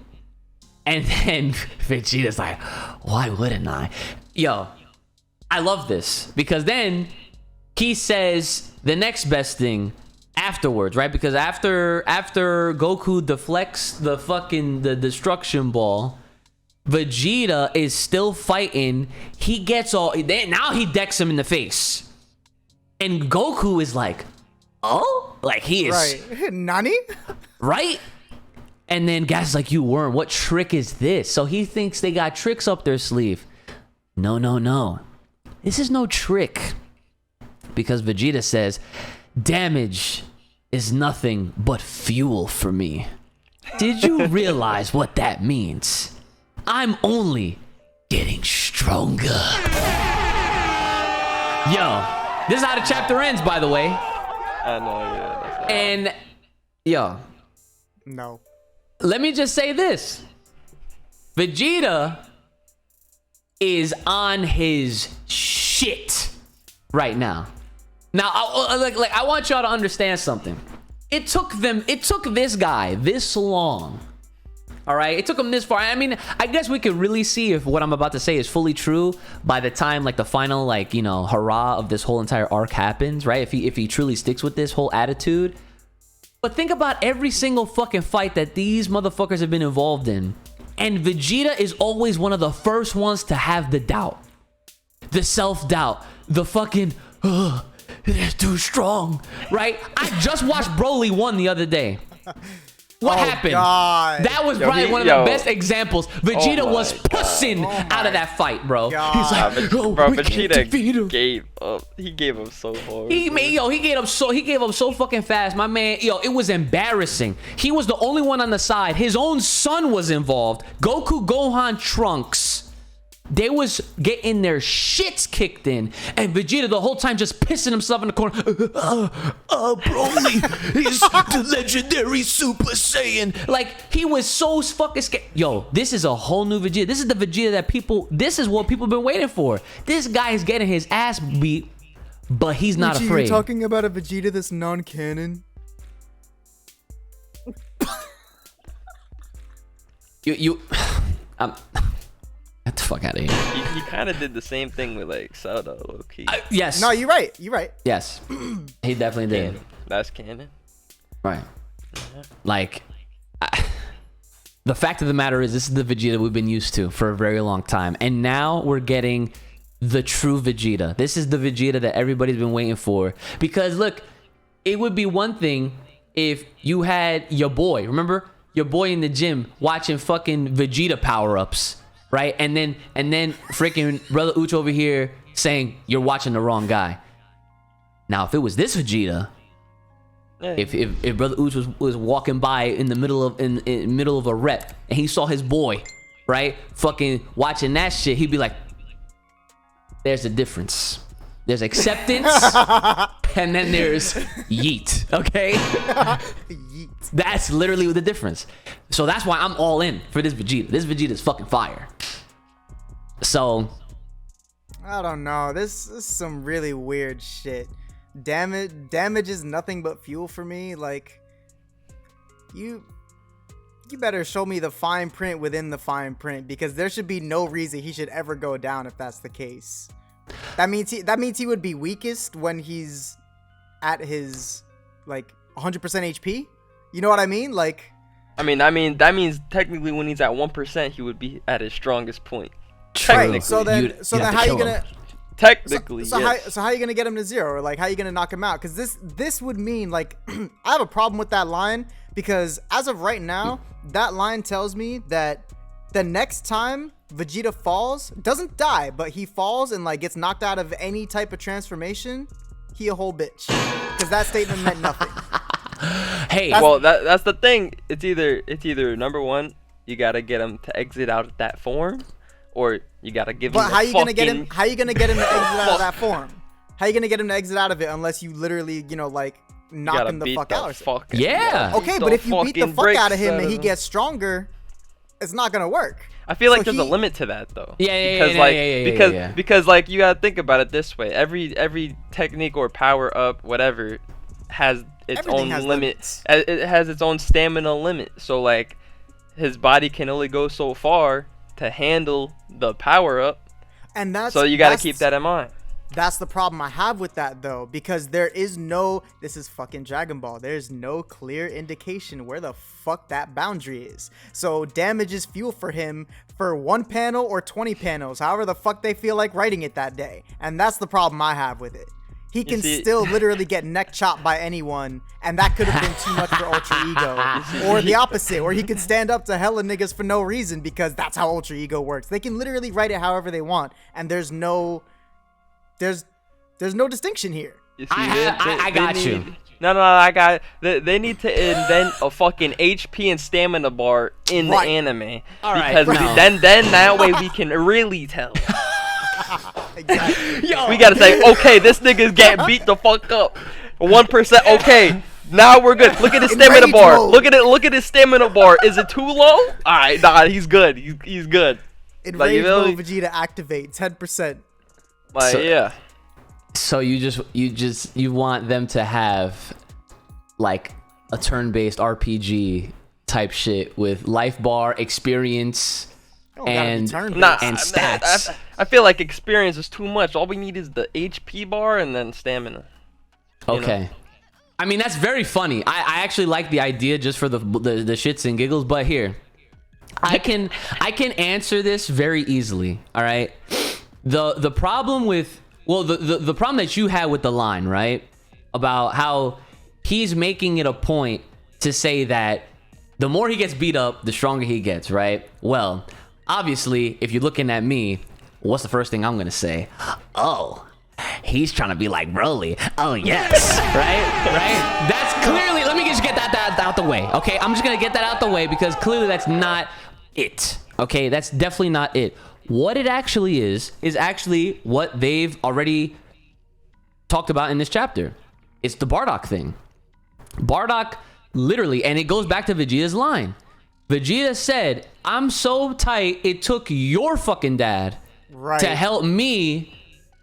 And then Vegeta's like, "Why wouldn't I?" Yo, I love this because then he says the next best thing afterwards, right? Because after Goku deflects the destruction ball, Vegeta is still fighting. He gets now he decks him in the face, and Goku is like, "Oh," like he is right. Nani? right. And then Gas is like, "You worm, what trick is this?" So he thinks they got tricks up their sleeve. No. This is no trick. Because Vegeta says, "Damage is nothing but fuel for me. Did you realize what that means? I'm only getting stronger." Yo, this is how the chapter ends, by the way. I know, yeah. That's And, yo, No. let me just say this. Vegeta is on his shit right now. Now, I want y'all to understand something. It took this guy this long. All right, it took him this far. I mean, I guess we could really see if what I'm about to say is fully true by the time like the final hurrah of this whole entire arc happens, right? If he truly sticks with this whole attitude. But think about every single fucking fight that these motherfuckers have been involved in. And Vegeta is always one of the first ones to have the doubt. The self-doubt. The fucking, they're too strong, right? I just watched Broly 1 the other day. What happened? God. That was probably one of the best examples. Vegeta was pussing out of that fight, bro. God. He's like, bro, we can't defeat him. Vegeta gave up. He gave up so hard. He gave up so fucking fast, my man. Yo, it was embarrassing. He was the only one on the side. His own son was involved. Goku, Gohan, Trunks. They was getting their shits kicked in, and Vegeta the whole time just pissing himself in the corner. Broly, he's the legendary Super Saiyan. Like, he was so fucking scared. Yo, this is a whole new Vegeta. This is the Vegeta this is what people been waiting for. This guy is getting his ass beat, but he's not afraid. You're talking about a Vegeta that's non-canon? Get the fuck out of here. He kind of did the same thing with like Soda, low key. Yes. No, you're right. You're right. Yes. He definitely did. Canon. That's canon. Right. Like, the fact of the matter is, this is the Vegeta we've been used to for a very long time. And now we're getting the true Vegeta. This is the Vegeta that everybody's been waiting for. Because, look, it would be one thing if you had your boy, remember? Your boy in the gym watching fucking Vegeta power-ups. Right, and then freaking Brother Uch over here saying you're watching the wrong guy. Now, if it was this Vegeta, if Brother Uch was walking by in the middle of a rep and he saw his boy, right, fucking watching that shit, he'd be like, "There's a difference. There's acceptance, and then there's yeet." Okay, Yeet. that's literally the difference. So that's why I'm all in for this Vegeta. This Vegeta is fucking fire. So, I don't know. This is some really weird shit. Damage is nothing but fuel for me. Like, you better show me the fine print within the fine print, because there should be no reason he should ever go down if that's the case. That means he would be weakest when he's at his like 100% HP. You know what I mean? Like, I mean that means technically when he's at 1%, he would be at his strongest point. right. So then how you gonna? Technically, so yes. how are you gonna get him to 0? Or like, how are you gonna knock him out? Because this would mean like I have a problem with that line, because as of right now, that line tells me that the next time Vegeta falls, doesn't die, but he falls and like gets knocked out of any type of transformation, he a whole bitch. Because that statement meant nothing. hey, Well, that's the thing. It's either number one, you gotta get him to exit out of that form, or you gotta give him. But how you gonna get him? fucking- How you gonna get him to exit out of that form? How you gonna get him to exit out of it unless you literally, like You knock gotta him the beat fuck the out? fucking- Yeah. you gotta Okay, beat but if you beat the fucking fuck out of bricks him and he him. gets stronger, it's not gonna work. I feel like So there's a he- limit to that though. Because Because you gotta think about it this way. Every technique or power up, whatever, has its Everything own has limit. limits. It has its own stamina limit. So like, his body can only go so far to handle the power up. And that's So you gotta keep that in mind. That's the problem I have with that though, because there is no, this is fucking Dragon Ball. There's no clear indication where the fuck that boundary is. So damage is fuel for him for 1 panel or 20 panels, however the fuck they feel like writing it that day. And that's the problem I have with it. He can still literally get neck chopped by anyone, and that could have been too much for Ultra Ego. Or the opposite, or he could stand up to hella niggas for no reason because that's how Ultra Ego works. They can literally write it however they want, and there's no distinction here. You see, I got you. No, I got it. They need to invent a fucking HP and stamina bar in Right. the anime. All right, because no. then that way we can really tell. Exactly. Yo, We gotta say, okay, this nigga's getting beat the fuck up. 1%, okay. Now we're good. Look at his In stamina rage bar. mode. Look at his stamina bar. Is it too low? Alright, nah, he's good. He's good. In Like, you Rage feel me? mode, Vegeta activate 10%. Like, So- yeah. So you want them to have like a turn-based RPG type shit with life bar, experience, Oh, gotta be and turn-based. Nah, and stats. I feel like experience is too much. All we need is the HP bar and then stamina. Okay. I mean, that's very funny. I actually like the idea just for the shits and giggles, but here, I can answer this very easily. All right. The problem with the problem that you had with the line, right, about how he's making it a point to say that the more he gets beat up, the stronger he gets, right? Well, obviously, if you're looking at me, what's the first thing I'm gonna say? Oh, he's trying to be like Broly. Oh yes, right. That's clearly. Let me just get that out the way. Okay, I'm just gonna get that out the way because clearly that's not it. Okay, that's definitely not it. What it actually is actually what they've already talked about in this chapter. It's the Bardock thing. Bardock literally, and it goes back to Vegeta's line. Vegeta said, "I'm so tight, it took your fucking dad Right. to help me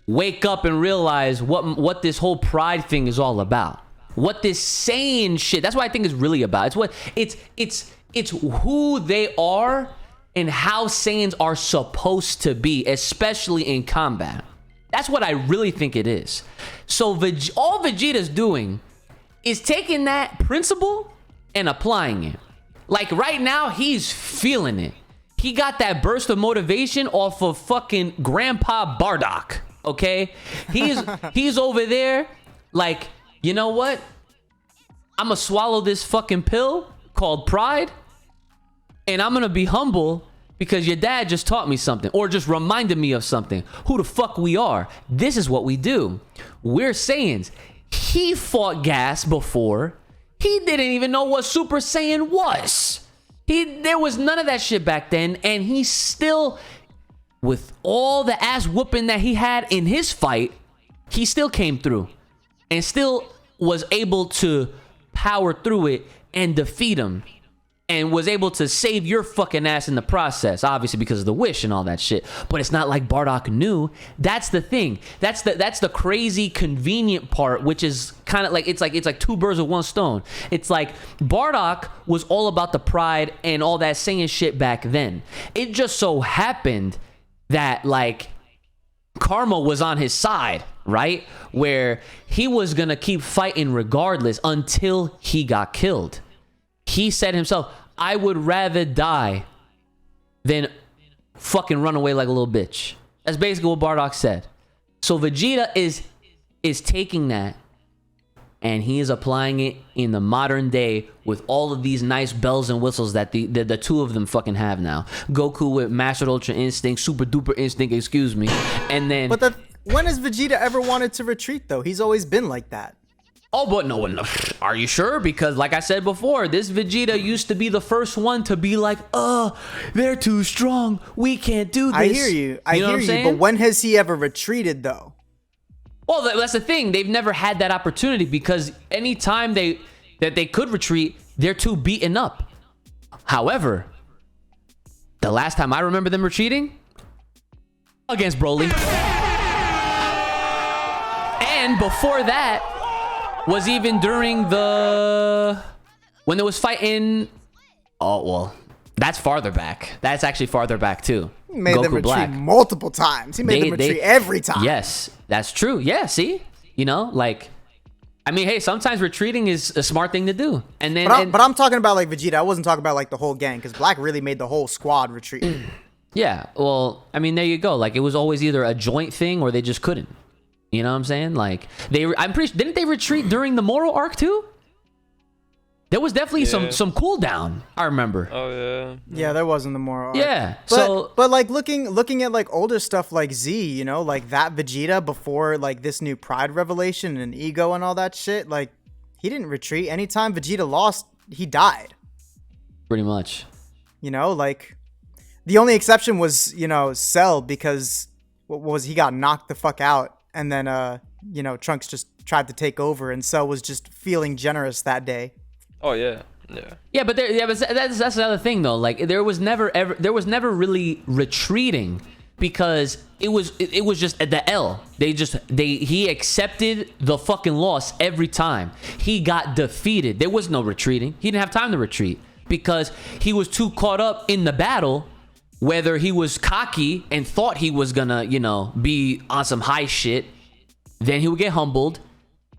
wake up and realize what this whole pride thing is all about. What this Saiyan shit, that's what I think is really about. It's who they are and how Saiyans are supposed to be, especially in combat. That's what I really think it is. So all Vegeta's doing is taking that principle and applying it. Like right now, he's feeling it. He got that burst of motivation off of fucking Grandpa Bardock. Okay, he's over there like, you know what? I'm gonna swallow this fucking pill called pride, and I'm gonna be humble because your dad just taught me something or just reminded me of something. Who the fuck we are. This is what we do. We're Saiyans. He fought gas before. He didn't even know what Super Saiyan was. There was none of that shit back then, and he still, with all the ass whooping that he had in his fight, he still came through and still was able to power through it and defeat him and was able to save your fucking ass in the process, obviously because of the wish and all that shit. But it's not like Bardock knew. That's the thing. That's the crazy convenient part, which is kind of like it's like two birds with one stone. It's like Bardock was all about the pride and all that Saiyan shit back then. It just so happened that like karma was on his side, right? Where he was gonna keep fighting regardless until he got killed. He said himself, I would rather die than fucking run away like a little bitch. That's basically what Bardock said. So Vegeta is taking that and he is applying it in the modern day with all of these nice bells and whistles that the two of them fucking have now. Goku with Master Ultra Instinct, Super Duper Instinct, excuse me. And then... But when has Vegeta ever wanted to retreat, though? He's always been like that. Oh, but no one. Are you sure? Because like I said before, this Vegeta used to be the first one to be like, they're too strong. We can't do this. I hear you. I hear you. But when has he ever retreated, though? Well, that's the thing. They've never had that opportunity because anytime they could retreat, they're too beaten up. However, the last time I remember them retreating, against Broly. And before that was even during when there was fighting. Oh, well, that's farther back. That's actually farther back too. He made them retreat multiple times. He made them retreat every time. Yes, that's true. Yeah, see? You know, like, I mean, hey, sometimes retreating is a smart thing to do. And then, but I'm talking about like Vegeta. I wasn't talking about like the whole gang because Black really made the whole squad retreat. Yeah, well, I mean, there you go. Like, it was always either a joint thing or they just couldn't. You know what I'm saying? Like, I'm pretty sure, didn't they retreat during the Moro arc too? There was definitely some cooldown. I remember. Oh yeah. Yeah, there wasn't the Moro arc. Yeah. But like looking at like older stuff like Z, you know, like that Vegeta before like this new Pride revelation and ego and all that shit, like he didn't retreat. Anytime Vegeta lost, he died. Pretty much. You know, like the only exception was, you know, Cell because what was he got knocked the fuck out, and then you know, Trunks just tried to take over, and Cell was just feeling generous that day. Oh yeah, but that's another thing though. Like there was never really retreating because it was just at the L. He accepted the fucking loss every time. He got defeated. There was no retreating. He didn't have time to retreat because he was too caught up in the battle. Whether he was cocky and thought he was gonna, you know, be on some high shit, then he would get humbled.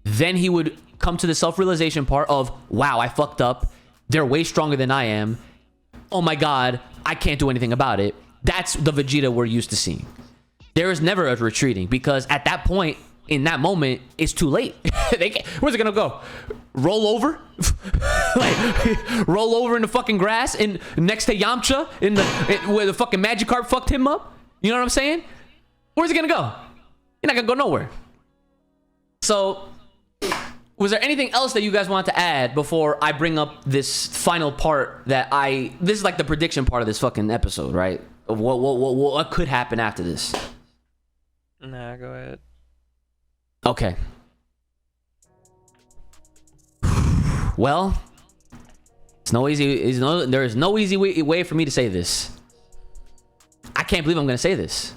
Then he would come to the self-realization part of, wow, I fucked up. They're way stronger than I am. Oh my God, I can't do anything about it. That's the Vegeta we're used to seeing. There is never a retreating because at that point, in that moment, it's too late. Where's it gonna go? Roll over? Like, roll over in the fucking grass and next to Yamcha where the fucking Magikarp fucked him up? You know what I'm saying? Where's it gonna go? You're not gonna go nowhere. So, was there anything else that you guys want to add before I bring up this final part this is like the prediction part of this fucking episode, right? Of what could happen after this? Nah, go ahead. Okay. Well, there is no easy way for me to say this. I can't believe I'm gonna say this.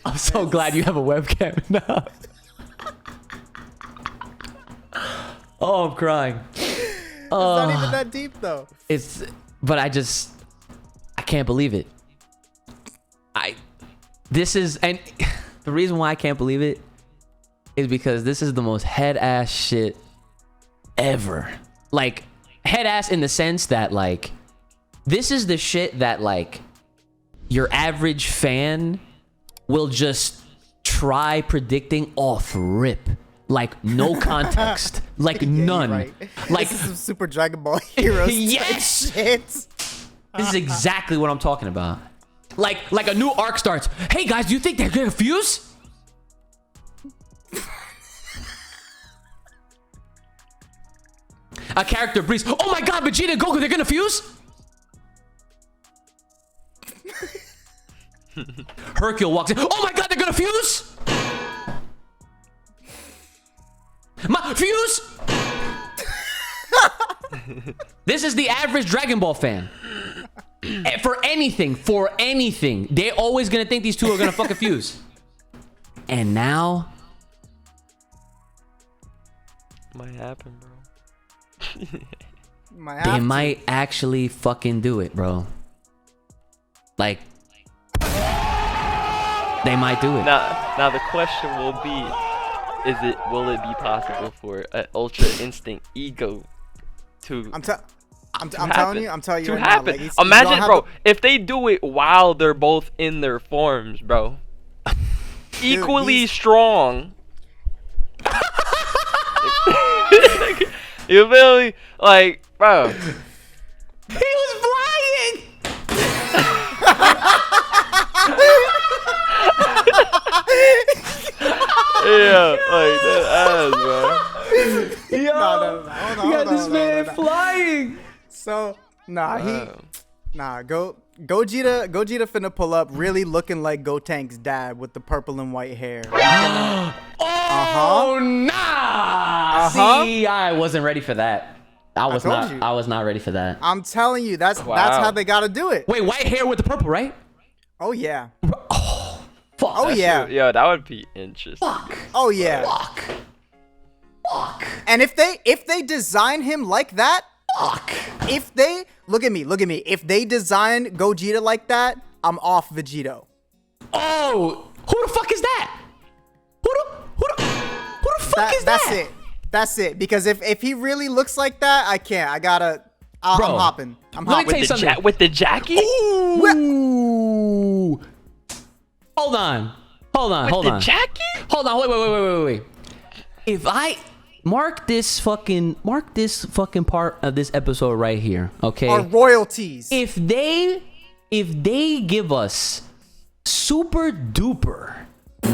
I'm so glad you have a webcam now. Oh, I'm crying. It's not even that deep though. But I can't believe it. And the reason why I can't believe it is because this is the most head ass shit ever. Like, head ass in the sense that, like, this is the shit that, like, your average fan will just try predicting off rip. Like, no context. Like, none. Right. Like, this is some Super Dragon Ball Heroes yes! shit. This is exactly what I'm talking about. Like a new arc starts. Hey guys, do you think they're gonna fuse? A character breathes. Oh my God, Vegeta and Goku, they're gonna fuse? Hercule walks in. Oh my God, they're gonna fuse? Fuse? This is the average Dragon Ball fan. For anything, they're always gonna think these two are gonna fucking fuse. And now, might happen, bro. They might actually fucking do it, bro. Like, they might do it. Now the question will be, will it be possible for an Ultra Instinct Ego to I'm telling you to right happen. now. Like, he's Imagine, gonna bro, if they do it while they're both in their forms, bro. Equally strong. You feel me? Like, bro. He was flying. Yeah, like that ass, bro. Yo, No. you got this man flying. So Gogeta finna pull up really looking like Gotank's dad with the purple and white hair. Oh nah. See, I wasn't ready for that. I was not ready for that. I'm telling you, that's how they gotta do it. Wait, white hair with the purple, right? Oh yeah. Fuck. Oh yeah. Yo, that would be interesting. Fuck. Oh yeah. Fuck. And if they design him like that, Fuck. if they look at me, if they design Gogeta like that, I'm off Vegito. Oh, who the fuck is that? Who the fuck is that? That's it. Because if he really looks like that, I can't. I'm hopping. Let me tell you something. With the jacket? Ooh. Hold on. With the jacket? Hold on. Wait. If I mark this fucking part of this episode right here, okay? Our royalties. If they give us super duper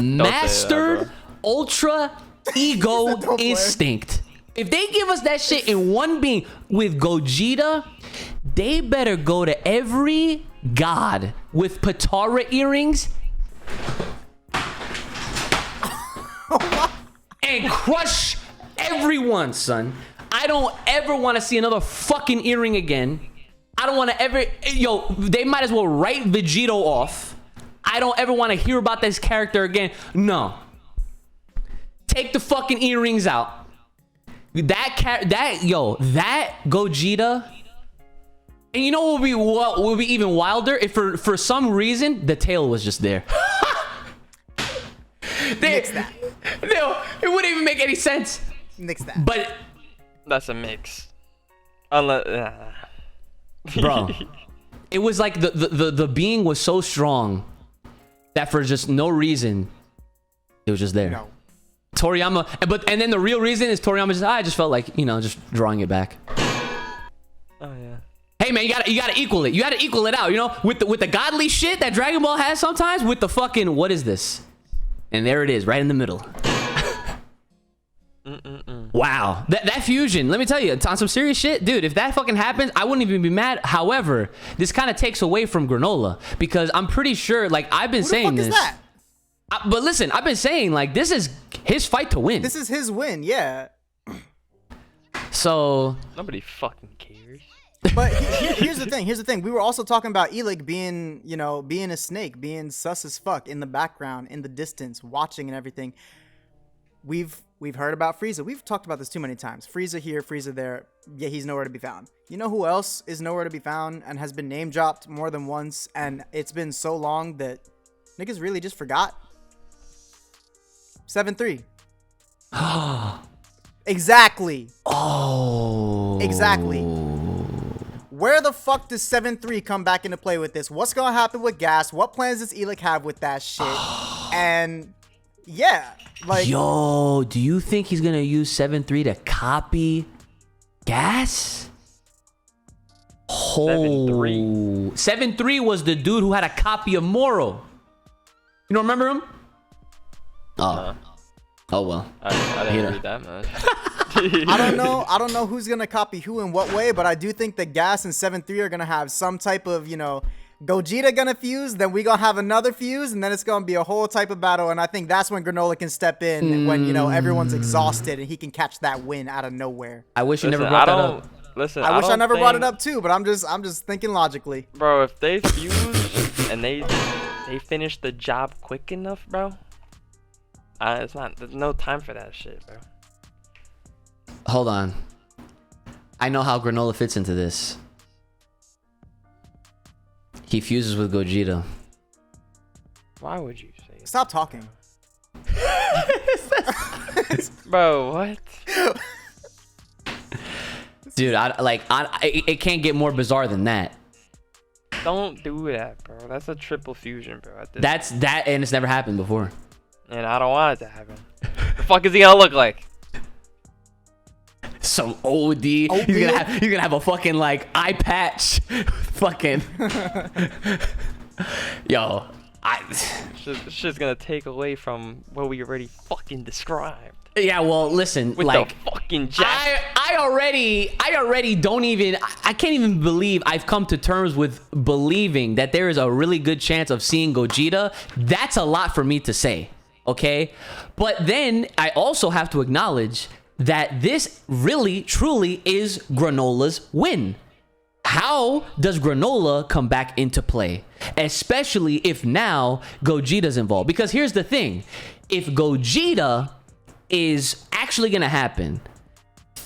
mastered ultra ego instinct, if they give us that shit in one being with Gogeta, they better go to every god with Patara earrings and crush everyone, son. I don't ever want to see another fucking earring again. I don't want to ever... Yo, they might as well write Vegito off. I don't ever want to hear about this character again. No. Take the fucking earrings out. That Gogeta... And you know what would be even wilder? If for some reason, the tail was just there. Nix that. No, it wouldn't even make any sense. Nix that. But... That's a mix. Unless... Bro, it was like the being was so strong that for just no reason, it was just there. No. Toriyama, and then the real reason is Toriyama I just felt like, just drawing it back. Oh yeah. Hey man, you gotta equal it. You gotta equal it out, with the godly shit that Dragon Ball has sometimes with the fucking what is this? And there it is, right in the middle. Wow, that fusion, let me tell you, it's on some serious shit, dude. If that fucking happens, I wouldn't even be mad. However, this kind of takes away from Granola because I'm pretty sure, like I've been saying this. Who the fuck is that? But listen, I've been saying like this is his fight to win. This is his win, yeah. So Nobody fucking cares. But here's the thing. We were also talking about Elik being, being a snake, being sus as fuck in the background, in the distance, watching and everything. We've heard about Frieza. We've talked about this too many times. Frieza here, Frieza there. Yeah, he's nowhere to be found. You know who else is nowhere to be found and has been name dropped more than once, and it's been so long that niggas really just forgot? 7-3. Exactly. Oh. Exactly. Where the fuck does 7-3 come back into play with this? What's gonna happen with Gas? What plans does Elik have with that shit? And yeah, like, yo, do you think he's gonna use 7-3 to copy Gas? 7-3. 7-3 was the dude who had a copy of Moro. You don't remember him? No. Oh well. I didn't read that much. I don't know who's gonna copy who in what way, but I do think that Gas and 7-3 are gonna have some type of, Gogeta gonna fuse, then we gonna have another fuse, and then it's gonna be a whole type of battle. And I think that's when Granola can step in when everyone's exhausted and he can catch that win out of nowhere. I wish you never brought that up. Listen, I wish I never brought it up too, but I'm just thinking logically. Bro, if they fuse and they finish the job quick enough, bro, there's no time for that shit, bro. Hold on. I know how Granola fits into this. He fuses with Gogeta. Why would you say it? Stop talking. Bro, what? Dude, it can't get more bizarre than that. Don't do that, bro. That's a triple fusion, bro. That's that, and it's never happened before. And I don't want it to happen. The fuck is he gonna look like? Some OD. He's gonna have a fucking like eye patch. Fucking. Yo, shit's gonna take away from what we already fucking described. Yeah, well, listen, with like the fucking jack. I already don't even. I can't even believe I've come to terms with believing that there is a really good chance of seeing Gogeta. That's a lot for me to say, okay? But then I also have to acknowledge that this really, truly is Granola's win. How does Granola come back into play? Especially if now Gogeta's involved. Because here's the thing. If Gogeta is actually gonna happen,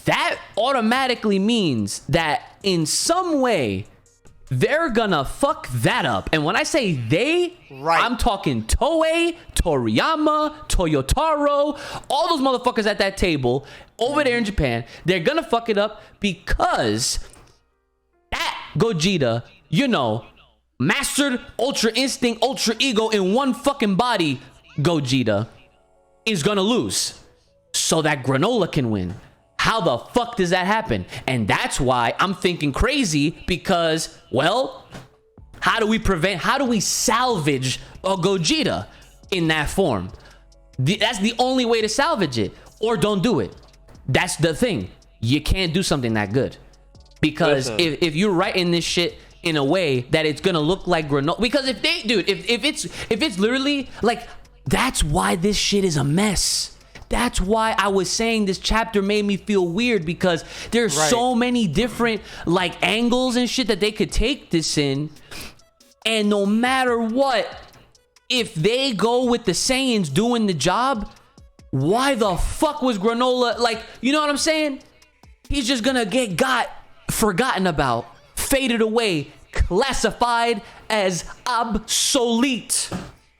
that automatically means that in some way they're gonna fuck that up. And when I say they, right, I'm talking Toei, Toriyama, Toyotaro, all those motherfuckers at that table over there in Japan. They're gonna fuck it up because that Gogeta, you know, mastered Ultra Instinct, Ultra Ego in one fucking body, Gogeta is gonna lose so that Granola can win. How the fuck does that happen? And that's why I'm thinking crazy, because, well, how do we salvage a Gogeta in that form? That's the only way to salvage it, or don't do it. That's the thing. You can't do something that good, because if you're writing this shit in a way that it's gonna look like Granola, because if it's literally like, that's why this shit is a mess. That's why I was saying this chapter made me feel weird, because there's so many different like angles and shit that they could take this in, and no matter what, if they go with the Saiyans doing the job, why the fuck was Granola, like, you know what I'm saying? He's just gonna get forgotten about, faded away, classified as obsolete.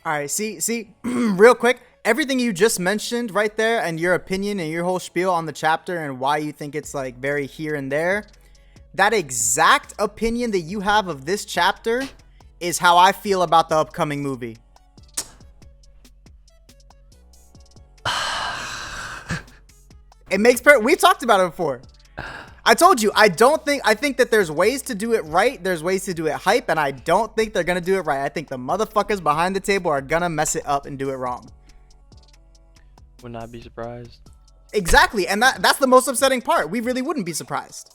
All right, see, real quick, everything you just mentioned right there, and your opinion and your whole spiel on the chapter and why you think it's like very here and there, that exact opinion that you have of this chapter is how I feel about the upcoming movie. It makes we talked about it before. I told you, I think that there's ways to do it right. There's ways to do it hype, and I don't think they're gonna do it right. I think the motherfuckers behind the table are gonna mess it up and do it wrong. Would not be surprised. Exactly, and that's the most upsetting part. We really wouldn't be surprised.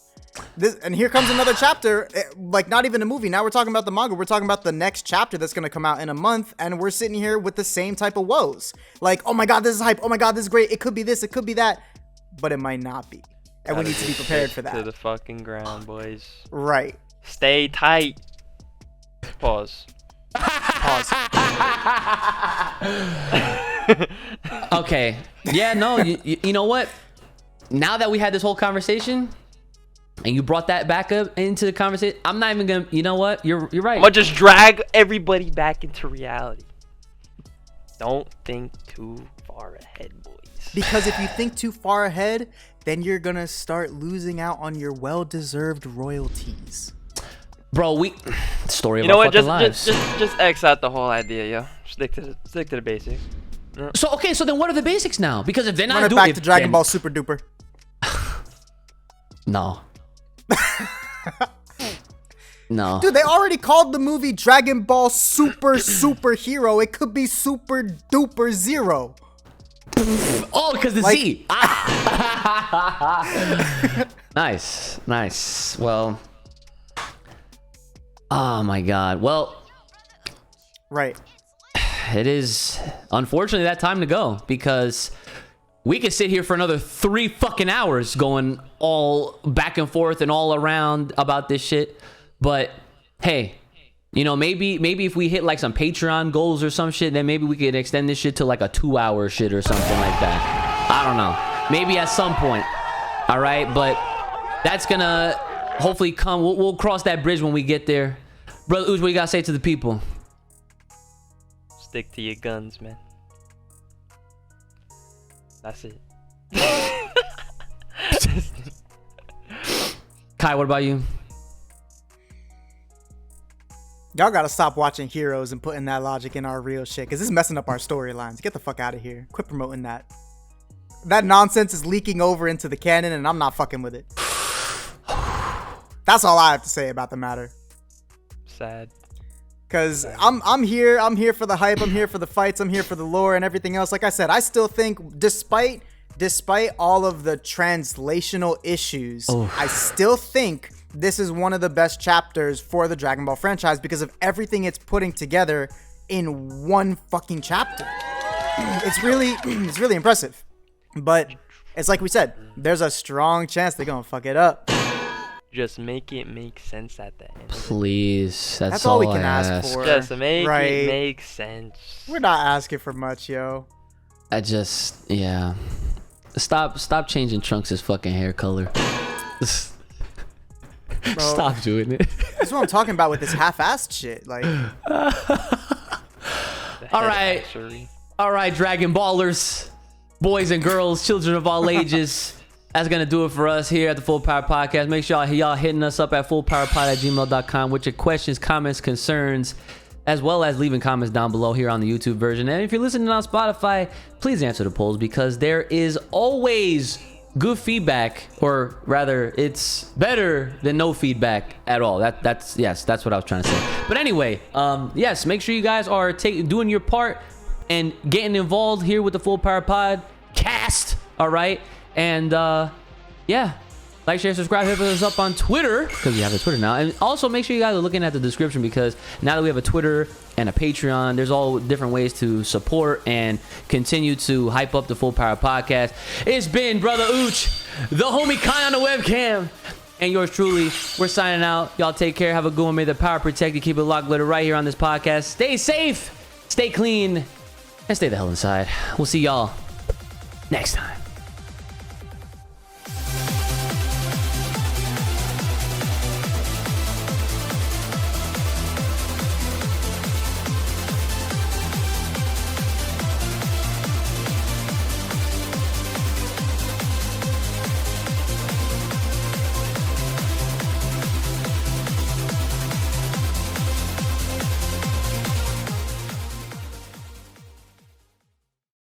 And here comes another chapter, like not even a movie. Now we're talking about the manga. We're talking about the next chapter that's gonna come out in a month, and we're sitting here with the same type of woes. Like, oh my god, this is hype. Oh my god, this is great. It could be this. It could be that, but it might not be. And we need to be prepared for that. To the fucking ground, boys. Right. Stay tight. Pause. Okay. Yeah, no, you know what? Now that we had this whole conversation and you brought that back up into the conversation, I'm not even gonna, you know what? You're right. I'm gonna just drag everybody back into reality. Don't think too far ahead, boys. Because if you think too far ahead, then you're gonna start losing out on your well-deserved royalties. Bro, story of you know our what? fucking lives. Just X out the whole idea, yo. Stick to the basics. Yeah. So okay, so then what are the basics now? Because if they're not doing back to Dragon Ball Super Duper. No. No. Dude, they already called the movie Dragon Ball Superhero. It could be Super Duper Zero. Oh, because the Z. Ah. Nice. Well. Oh my God. Well. Right. It is unfortunately that time to go, because we could sit here for another 3 fucking hours going all back and forth and all around about this shit. But hey, you know, maybe if we hit like some Patreon goals or some shit, then maybe we could extend this shit to like a 2-hour shit or something like that. I don't know. Maybe at some point. All right, but that's gonna hopefully come. We'll cross that bridge when we get there. Brother Ooze, what you gotta say to the people? Stick to your guns, man. That's it. Kai, what about you? Y'all gotta stop watching Heroes and putting that logic in our real shit, because this is messing up our storylines. Get the fuck out of here. Quit promoting that. That nonsense is leaking over into the canon, and I'm not fucking with it. That's all I have to say about the matter. Sad. Because I'm here for the hype, I'm here for the fights, I'm here for the lore and everything else. Like I said, I still think, despite all of the translational issues, I still think this is one of the best chapters for the Dragon Ball franchise because of everything it's putting together in one fucking chapter. It's really impressive. But it's like we said, there's a strong chance they're gonna fuck it up. Just make it make sense at the end. Please, that's all we can ask for. Just make it make sense. We're not asking for much, yo. Yeah. Stop changing Trunks' fucking hair color. Bro, stop doing it. That's what I'm talking about with this half-assed shit. Like, all right, Dragon Ballers, boys and girls, children of all ages. That's gonna do it for us here at the Full Power Podcast. Make sure y'all hitting us up at fullpowerpod@gmail.com with your questions, comments, concerns, as well as leaving comments down below here on the YouTube version. And if you're listening on Spotify, please answer the polls because there is always good feedback, or rather, it's better than no feedback at all. That's what I was trying to say. But anyway, yes, make sure you guys are doing your part and getting involved here with the Full Power Podcast. All right, and yeah. Like, share, subscribe, hit us up on Twitter, because we have a Twitter now. And also, make sure you guys are looking at the description, because now that we have a Twitter and a Patreon, there's all different ways to support and continue to hype up the Full Power Podcast. It's been Brother Ooch, the homie Kai on the webcam, and yours truly. We're signing out. Y'all take care. Have a good one. May the power protect you. Keep it locked, glitter right here on this podcast. Stay safe, stay clean, and stay the hell inside. We'll see y'all next time.